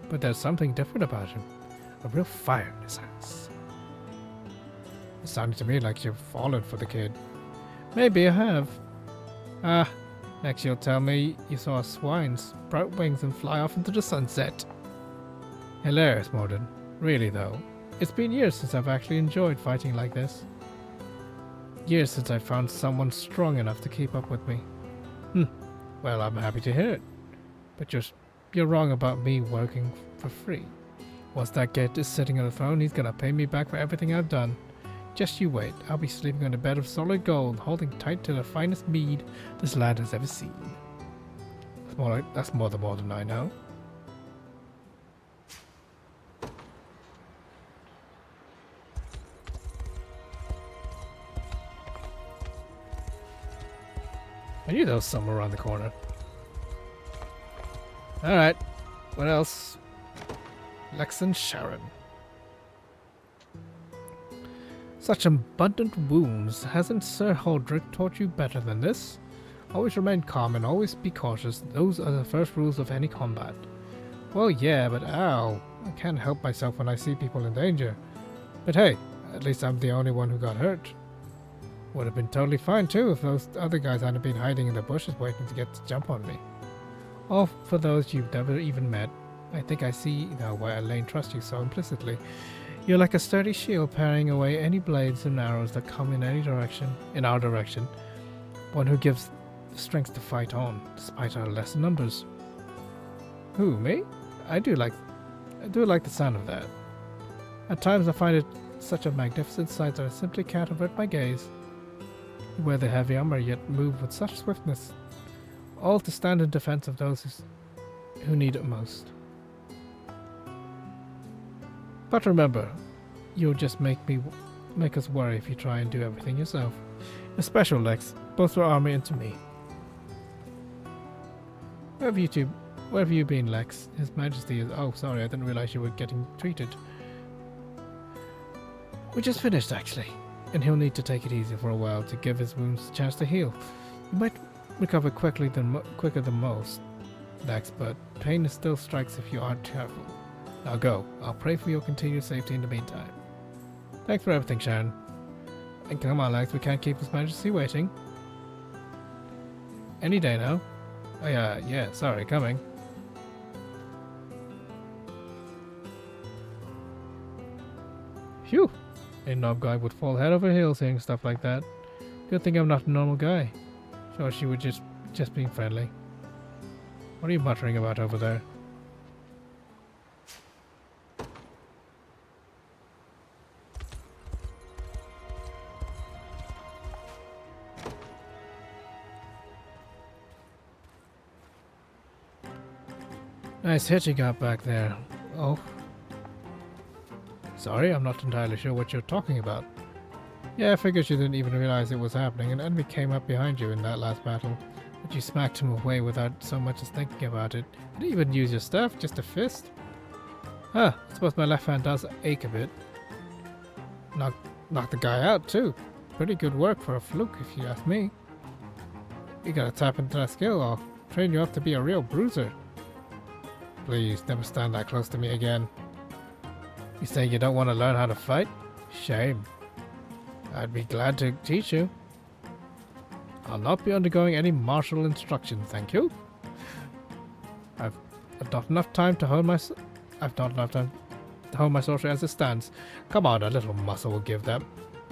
But there's something different about him. A real fire in his eyes. It sounded to me like you've fallen for the kid. Maybe I have. Ah, next you'll tell me you saw a swine sprout wings and fly off into the sunset. Hilarious, Morden. Really though. It's been years since I've actually enjoyed fighting like this. Years since I found someone strong enough to keep up with me. Well, I'm happy to hear it. But you're wrong about me working for free. Once that kid is sitting on the throne, he's gonna pay me back for everything I've done. Just you wait. I'll be sleeping on a bed of solid gold, holding tight to the finest mead this land has ever seen. That's more than I know. I knew there was somewhere around the corner. Alright. What else? Lex and Sharon. Such abundant wounds. Hasn't Sir Holdrick taught you better than this? Always remain calm and always be cautious. Those are the first rules of any combat. Well, yeah, but ow. I can't help myself when I see people in danger. But hey, at least I'm the only one who got hurt. Would have been totally fine too if those other guys hadn't been hiding in the bushes waiting to get the jump on me. All for those you've never even met. I think I see now why Elaine trusts you so implicitly. You're like a sturdy shield parrying away any blades and arrows that come in our direction. One who gives the strength to fight on, despite our lesser numbers. Who, me? I do like the sound of that. At times I find it such a magnificent sight that I simply can't avert my gaze. You wear the heavy armor, yet move with such swiftness, all to stand in defense of those who need it most. But remember, you'll just make us worry if you try and do everything yourself. You're special, Lex, both for army and to me. Where have you been, Lex? His Majesty is... Oh, sorry, I didn't realize you were getting treated. We just finished, actually. And he'll need to take it easy for a while to give his wounds a chance to heal. You might recover quicker than most, Lex, but pain still strikes if you aren't careful. Now go. I'll pray for your continued safety in the meantime. Thanks for everything, Sharon. And come on, Lex, we can't keep His Majesty waiting. Any day now. Oh yeah, sorry, coming. Phew! A knob guy would fall head over heels saying stuff like that. Good thing I'm not a normal guy. Sure, she would just being friendly. What are you muttering about over there? Nice hit you got back there. Oh. Sorry, I'm not entirely sure what you're talking about. Yeah, I figured you didn't even realize it was happening. An enemy came up behind you in that last battle, but you smacked him away without so much as thinking about it. You didn't even use your staff, just a fist. Huh, I suppose my left hand does ache a bit. Knocked the guy out too. Pretty good work for a fluke, if you ask me. You gotta tap into that skill, I'll train you up to be a real bruiser. Please, never stand that close to me again. You say you don't want to learn how to fight? Shame. I'd be glad to teach you. I'll not be undergoing any martial instruction, thank you. I've not enough time to hold my sorcery as it stands. Come on, a little muscle will give that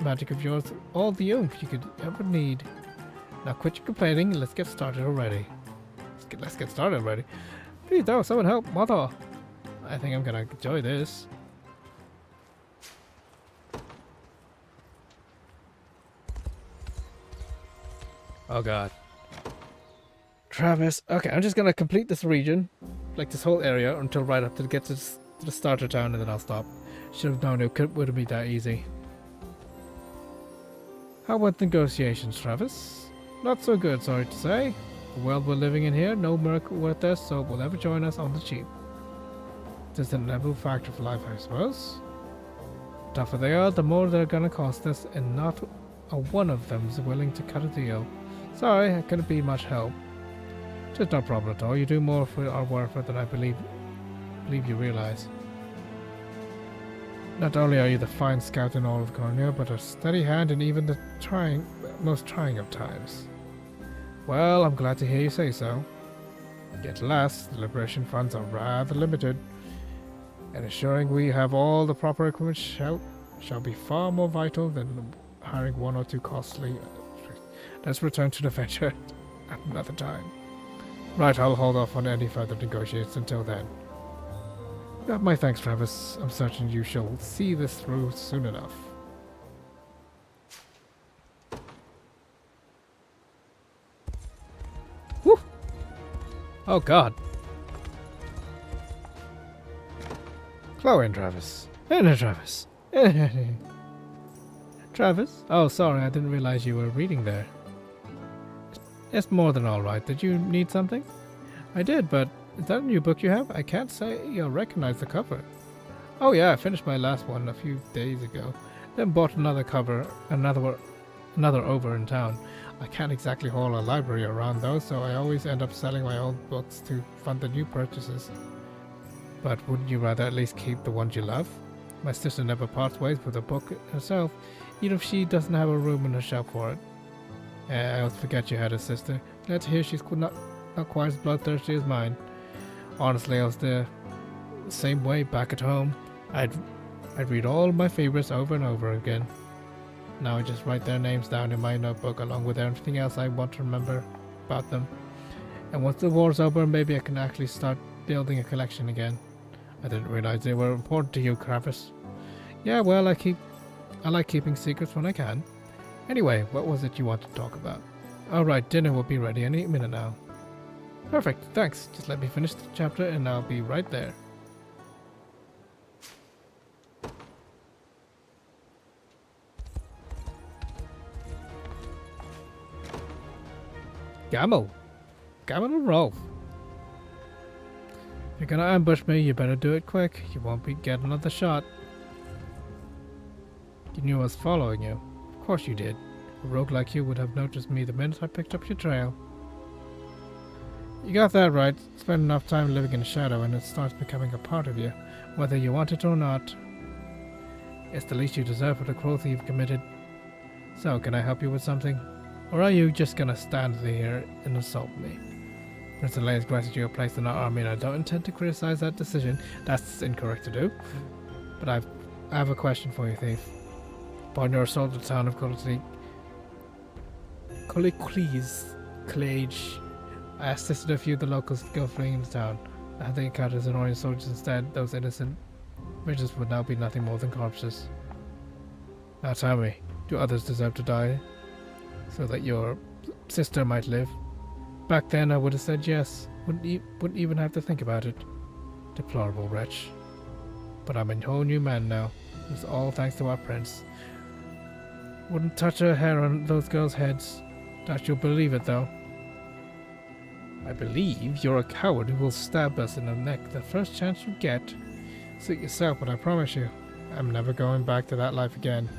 magic of yours all the oomph you could ever need. Now quit your complaining and let's get started already. Let's get started already. Please don't, someone help, mother. I think I'm gonna enjoy this. Oh god. Travis. Okay, I'm just gonna complete this region, like this whole area, until right up to get to the starter town, and then I'll stop. Should have known it wouldn't be that easy. How went negotiations, Travis? Not so good, sorry to say. The world we're living in here, no merc worth their soap will ever join us on the cheap. Just an inevitable factor for life, I suppose. The tougher they are, the more they're gonna cost us, and not a one of them's willing to cut a deal. Sorry, I couldn't be much help. Just no problem at all. You do more for our work than I believe you realize. Not only are you the fine scout in all of Cornea, but a steady hand in even the most trying of times. Well, I'm glad to hear you say so. Yet alas, the liberation funds are rather limited, and ensuring we have all the proper equipment shall be far more vital than hiring one or two costly. Let's return to the venture at another time. Right, I'll hold off on any further negotiations until then. You have my thanks, Travis. I'm certain you shall see this through soon enough. Whew! Oh god. Chloe and Travis. And Travis. Travis? Oh, sorry, I didn't realize you were reading there. It's more than alright. Did you need something? I did, but is that a new book you have? I can't say I recognize the cover. Oh yeah, I finished my last one a few days ago. Then bought another cover, another over in town. I can't exactly haul a library around though, so I always end up selling my old books to fund the new purchases. But wouldn't you rather at least keep the ones you love? My sister never parts ways with a book herself, even if she doesn't have a room in her shelf for it. I always forget you had a sister. Glad to hear she's not quite as bloodthirsty as mine. Honestly, I was the same way back at home. I'd read all my favorites over and over again. Now I just write their names down in my notebook along with everything else I want to remember about them. And once the war's over, maybe I can actually start building a collection again. I didn't realize they were important to you, Travis. Yeah, well, I like keeping secrets when I can. Anyway, what was it you wanted to talk about? Alright, dinner will be ready any minute now. Perfect, thanks. Just let me finish the chapter and I'll be right there. Gamble and roll. If you're gonna ambush me, you better do it quick. You won't be getting another shot. You knew I was following you. Of course you did. A rogue like you would have noticed me the minute I picked up your trail. You got that right. Spend enough time living in the shadow and it starts becoming a part of you, whether you want it or not. It's the least you deserve for the cruelty you've committed. So, can I help you with something? Or are you just gonna stand here and insult me? Prince Leia's granted you a place in our army and I don't intend to criticize that decision. That's incorrect to do. But I have a question for you, thief. Upon your assault at the town of Clage, I assisted a few of the locals to go fleeing into town. Had they encountered Zenorian soldiers instead, those innocent villagers would now be nothing more than corpses. Now tell me, do others deserve to die so that your sister might live? Back then I would have said yes. Wouldn't even have to think about it. Deplorable wretch. But I'm a whole new man now. It's all thanks to our prince. Wouldn't touch a hair on those girls' heads. Doubt you'll believe it, though. I believe you're a coward who will stab us in the neck the first chance you get. Suit yourself, but I promise you, I'm never going back to that life again.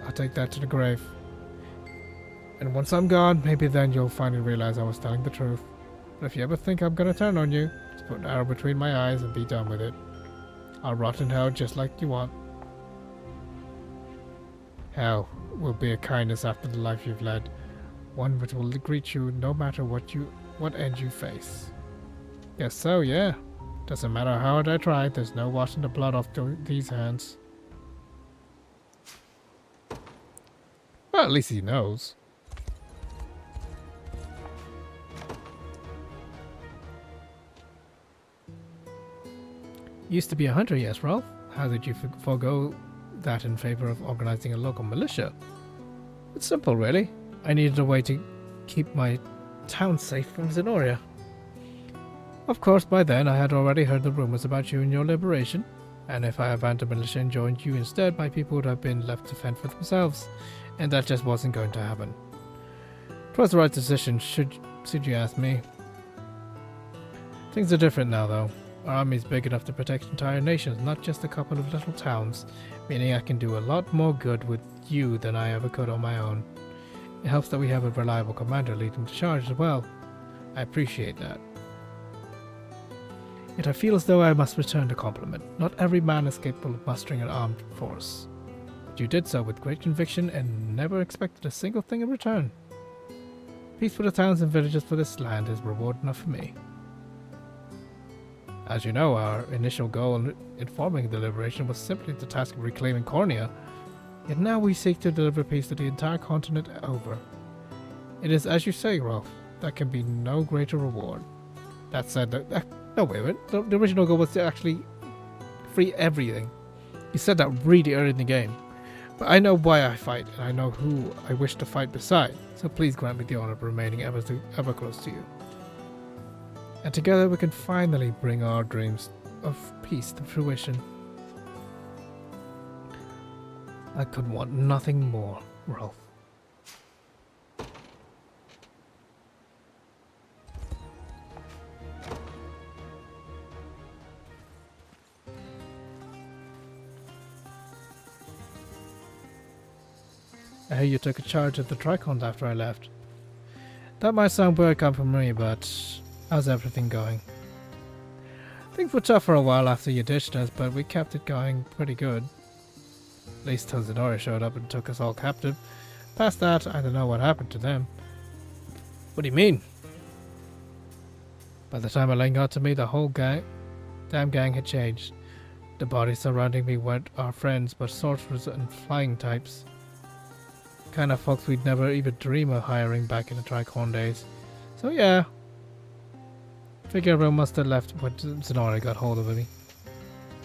I'll take that to the grave. And once I'm gone, maybe then you'll finally realize I was telling the truth. But if you ever think I'm gonna turn on you, just put an arrow between my eyes and be done with it. I'll rot in hell just like you want. Hell will be a kindness after the life you've led. One which will greet you no matter what end you face. Guess so, yeah. Doesn't matter how hard I try, there's no washing the blood off these hands. Well, at least he knows. Used to be a hunter, yes, Ralph? How did you forego that in favor of organizing a local militia? It's simple, really. I needed a way to keep my town safe from Zenoria. Of course, by then I had already heard the rumors about you and your liberation, and if I abandoned militia and joined you instead, my people would have been left to fend for themselves, and that just wasn't going to happen. It was the right decision, should you ask me. Things are different now, though. Our army is big enough to protect entire nations, not just a couple of little towns, meaning I can do a lot more good with you than I ever could on my own. It helps that we have a reliable commander leading the charge as well. I appreciate that. Yet I feel as though I must return the compliment. Not every man is capable of mustering an armed force. But you did so with great conviction and never expected a single thing in return. Peace for the towns and villages for this land is reward enough for me. As you know, our initial goal in forming the liberation was simply the task of reclaiming Cornea, yet now we seek to deliver peace to the entire continent over. It is as you say, Ralph, that can be no greater reward. That said, no wait a minute, the original goal was to actually free everything. You said that really early in the game. But I know why I fight, and I know who I wish to fight beside, so please grant me the honor of remaining ever close to you. And together we can finally bring our dreams of peace to fruition. I could want nothing more, Ralph. I hear you took a charge at the Tricon after I left. That might sound very complimentary, but how's everything going? Things were tough for a while after you ditched us, but we kept it going pretty good. At least till Zenora showed up and took us all captive. Past that, I don't know what happened to them. What do you mean? By the time Elaine got to me, the whole damn gang had changed. The bodies surrounding me weren't our friends, but sorcerers and flying types. Kind of folks we'd never even dream of hiring back in the Tricorn days. So yeah. Figure everyone must have left when Zenora got hold of me.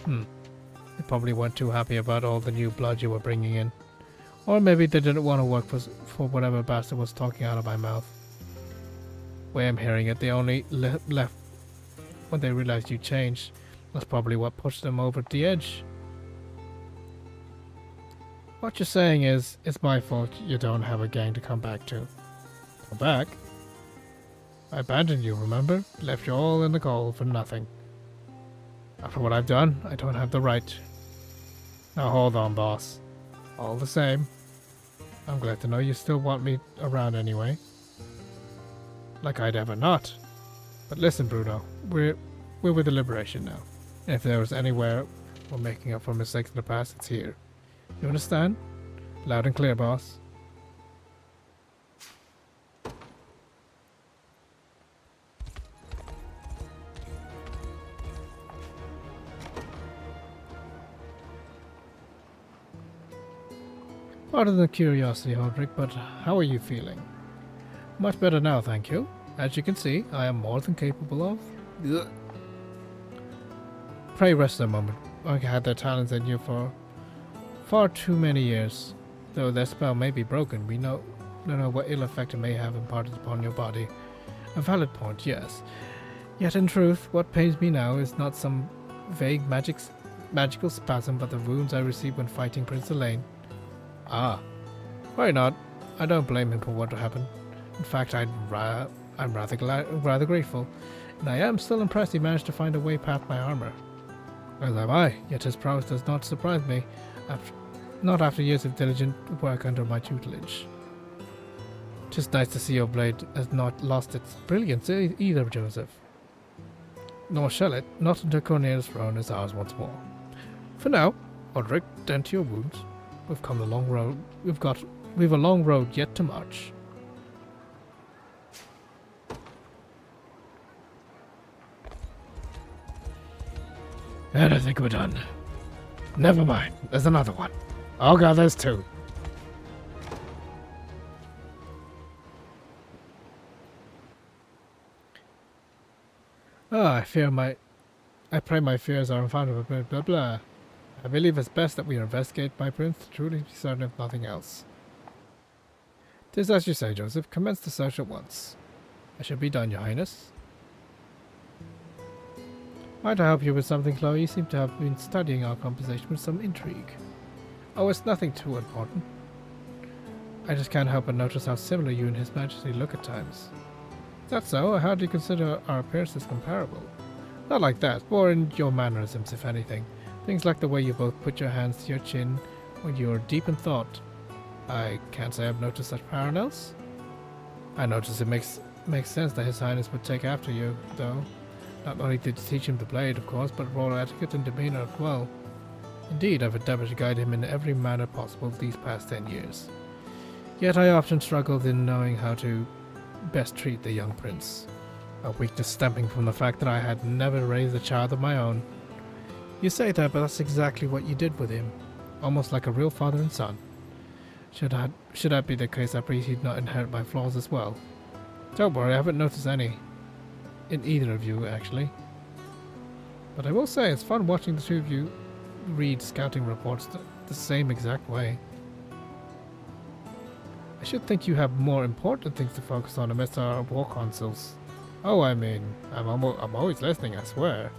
They probably weren't too happy about all the new blood you were bringing in. Or maybe they didn't want to work for whatever bastard was talking out of my mouth. Way I'm hearing it, they only left when they realized you changed. That's probably what pushed them over the edge. What you're saying is, it's my fault you don't have a gang to come back to. Come back? I abandoned you, remember? Left you all in the cold for nothing. After what I've done, I don't have the right. Now hold on, boss. All the same, I'm glad to know you still want me around anyway. Like I'd ever not. But listen, Bruno, we're with the Liberation now. And if there was anywhere we're making up for mistakes in the past, it's here. You understand? Loud and clear, boss. Pardon the curiosity, Hodrick, but how are you feeling? Much better now, thank you. As you can see, I am more than capable of... Ugh. Pray rest a moment. I had their talents in you for far too many years. Though their spell may be broken, we don't know what ill effect it may have imparted upon your body. A valid point, yes. Yet in truth, what pains me now is not some vague magical spasm, but the wounds I received when fighting Prince Elaine. Ah, why not? I don't blame him for what happened. In fact, I'm rather grateful, and I am still impressed he managed to find a way past my armor. As am I, yet his prowess does not surprise me, not after years of diligent work under my tutelage. 'Tis nice to see your blade has not lost its brilliance either, Joseph. Nor shall it, not until Cornelius' throne is ours once more. For now, Odric, tend to your wounds. We've come a long road. We've a long road yet to march. And I think we're done. Never mind, there's another one. Oh god, there's two. I pray my fears are unfounded, blah blah blah. I believe it's best that we investigate my prince to truly be certain of nothing else. 'Tis as you say, Joseph. Commence the search at once. I shall be done, Your Highness. Might I help you with something, Chloe? You seem to have been studying our conversation with some intrigue. Oh, it's nothing too important. I just can't help but notice how similar you and His Majesty look at times. Is that so? How do you consider our appearances comparable? Not like that, more in your mannerisms, if anything. Things like the way you both put your hands to your chin when you are deep in thought. I can't say I've noticed such parallels. I notice it makes sense that His Highness would take after you, though. Not only to teach him the blade, of course, but royal etiquette and demeanor as well. Indeed, I've endeavored to guide him in every manner possible these past 10 years. Yet I often struggled in knowing how to best treat the young prince. A weakness stemming from the fact that I had never raised a child of my own. You say that, but that's exactly what you did with him. Almost like a real father and son. Should that be the case, I pray he'd not inherit my flaws as well. Don't worry, I haven't noticed any. In either of you, actually. But I will say, it's fun watching the two of you read scouting reports the same exact way. I should think you have more important things to focus on amidst our war councils. Oh, I mean, I'm always listening, I swear.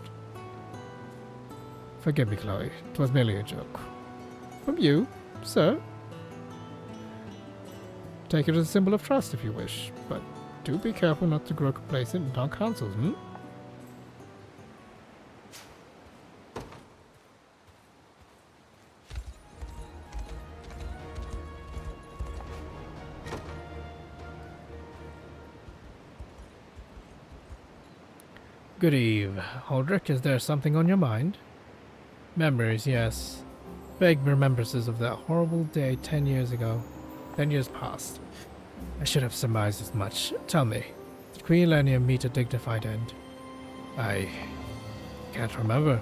Forgive me, Chloe. 'Twas merely a joke. From you, sir? Take it as a symbol of trust if you wish, but do be careful not to grow complacent in our councils, hmm? Good eve. Holdrick, is there something on your mind? Memories, yes. Vague remembrances of that horrible day 10 years ago. 10 years past. I should have surmised as much. Tell me, did Queen Elenia meet a dignified end? I can't remember.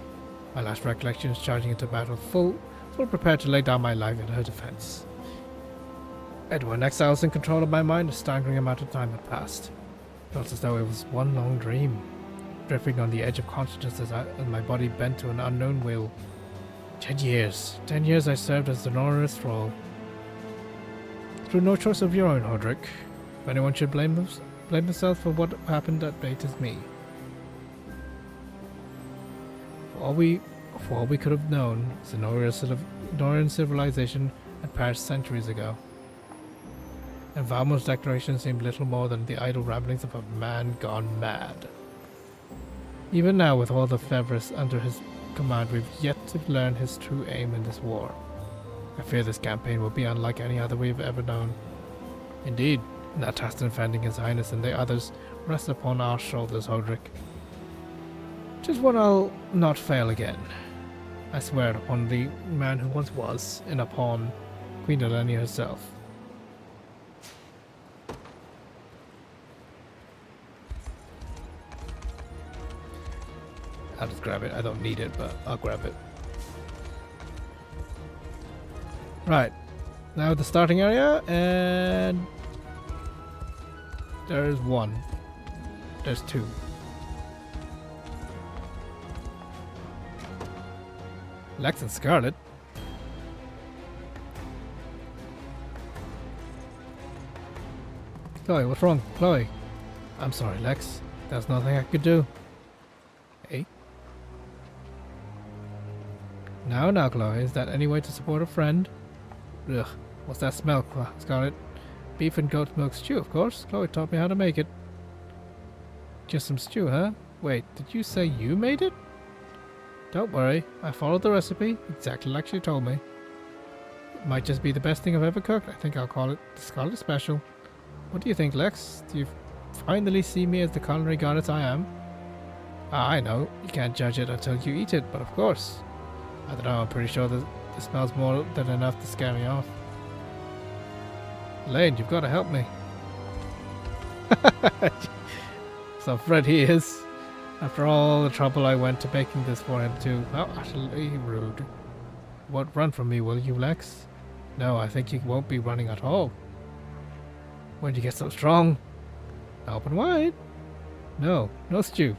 My last recollection is charging into battle full prepared to lay down my life in her defense. Edwin, exiles in control of my mind, a staggering amount of time had passed. Felt as though it was one long dream, drifting on the edge of consciousness as my body bent to an unknown will. 10 years. 10 years I served as Denoria's thrall. Through no choice of your own, Hodrick. If anyone should blame themselves for what happened, that fate is me. For all we could have known, Zenorian civilization had perished centuries ago. And Valmor's declaration seemed little more than the idle ramblings of a man gone mad. Even now, with all the Fevris under his command, we've yet to learn his true aim in this war. I fear this campaign will be unlike any other we've ever known. Indeed, that task defending His Highness and the others rests upon our shoulders, Hodrick. 'Tis one I'll not fail again. I swear it upon the man who once was, and upon Queen Elenia herself. I'll just grab it. I don't need it, but I'll grab it. Right. Now the starting area, and there's one. There's two. Lex and Scarlet. Chloe, what's wrong? Chloe. I'm sorry, Lex. There's nothing I could do. Hey. Now, Chloe, is that any way to support a friend? Ugh, what's that smell, Scarlet? Beef and goat milk stew, of course. Chloe taught me how to make it. Just some stew, huh? Wait, did you say you made it? Don't worry, I followed the recipe exactly like she told me. It might just be the best thing I've ever cooked. I think I'll call it the Scarlet Special. What do you think, Lex? Do you finally see me as the culinary goddess I am? Ah, I know, you can't judge it until you eat it, but of course. I don't know, I'm pretty sure that it smells more than enough to scare me off. Lane, you've got to help me. So Fred he is. After all the trouble I went to making this for him too. How utterly rude. Won't run from me, will you, Lex? No, I think you won't be running at all. When'd you get so strong? Open wide. No stew.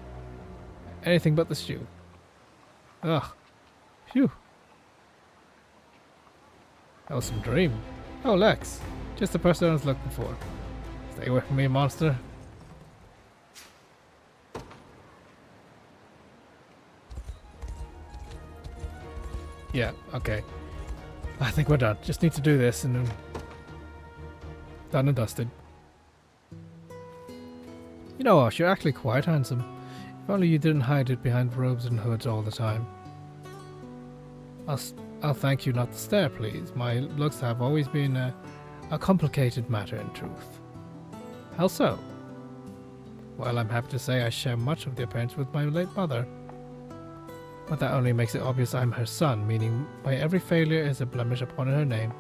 Anything but the stew. Ugh. Phew. That was some dream. Oh, Lex. Just the person I was looking for. Stay away from me, monster. Yeah, okay. I think we're done. Just need to do this and then done and dusted. You know, Ash, you're actually quite handsome. If only you didn't hide it behind robes and hoods all the time. I'll thank you not to stare, please. My looks have always been a complicated matter in truth. How so? Well, I'm happy to say I share much of the appearance with my late mother. But that only makes it obvious I'm her son, meaning my every failure is a blemish upon her name.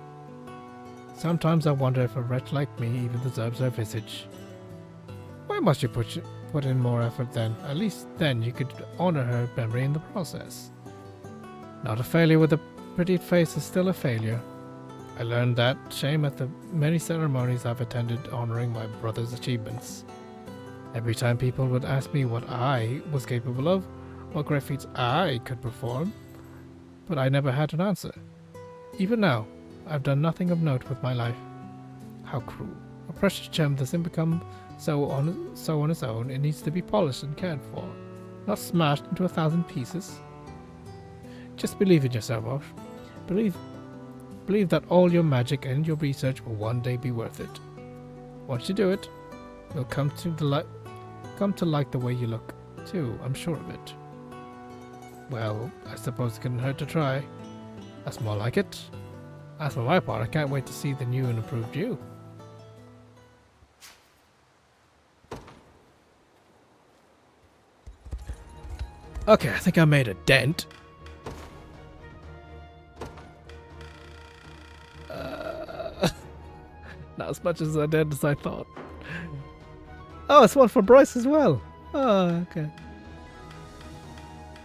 Sometimes I wonder if a wretch like me even deserves her visage. Why must you put in more effort then? At least then you could honor her memory in the process. Not a failure with a pretty face is still a failure. I learned that shame at the many ceremonies I've attended honoring my brother's achievements. Every time people would ask me what I was capable of, what great feats I could perform, but I never had an answer. Even now, I've done nothing of note with my life. How cruel. A precious gem doesn't become so on its own. It needs to be polished and cared for, not smashed into 1,000 pieces. Just believe in yourself, Osh. Believe that all your magic and your research will one day be worth it. Once you do it, you'll come to like the way you look, too, I'm sure of it. Well, I suppose it couldn't hurt to try. That's more like it. As for my part, I can't wait to see the new and improved you. Okay, I think I made a dent. Not as much as I did as I thought. Oh, it's one for Bryce as well. Oh, okay.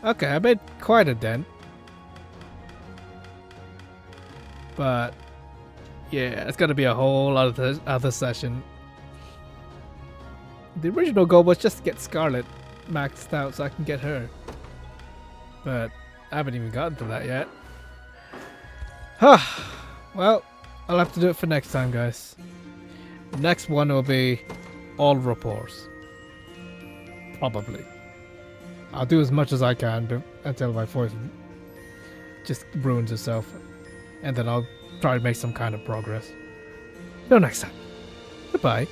Okay, I made quite a dent. But yeah, it's gonna be a whole other session. The original goal was just to get Scarlet maxed out so I can get her. But I haven't even gotten to that yet. Well, I'll have to do it for next time, guys. Next one will be all reports. Probably. I'll do as much as I can until my voice just ruins itself. And then I'll try to make some kind of progress. Till next time. Goodbye.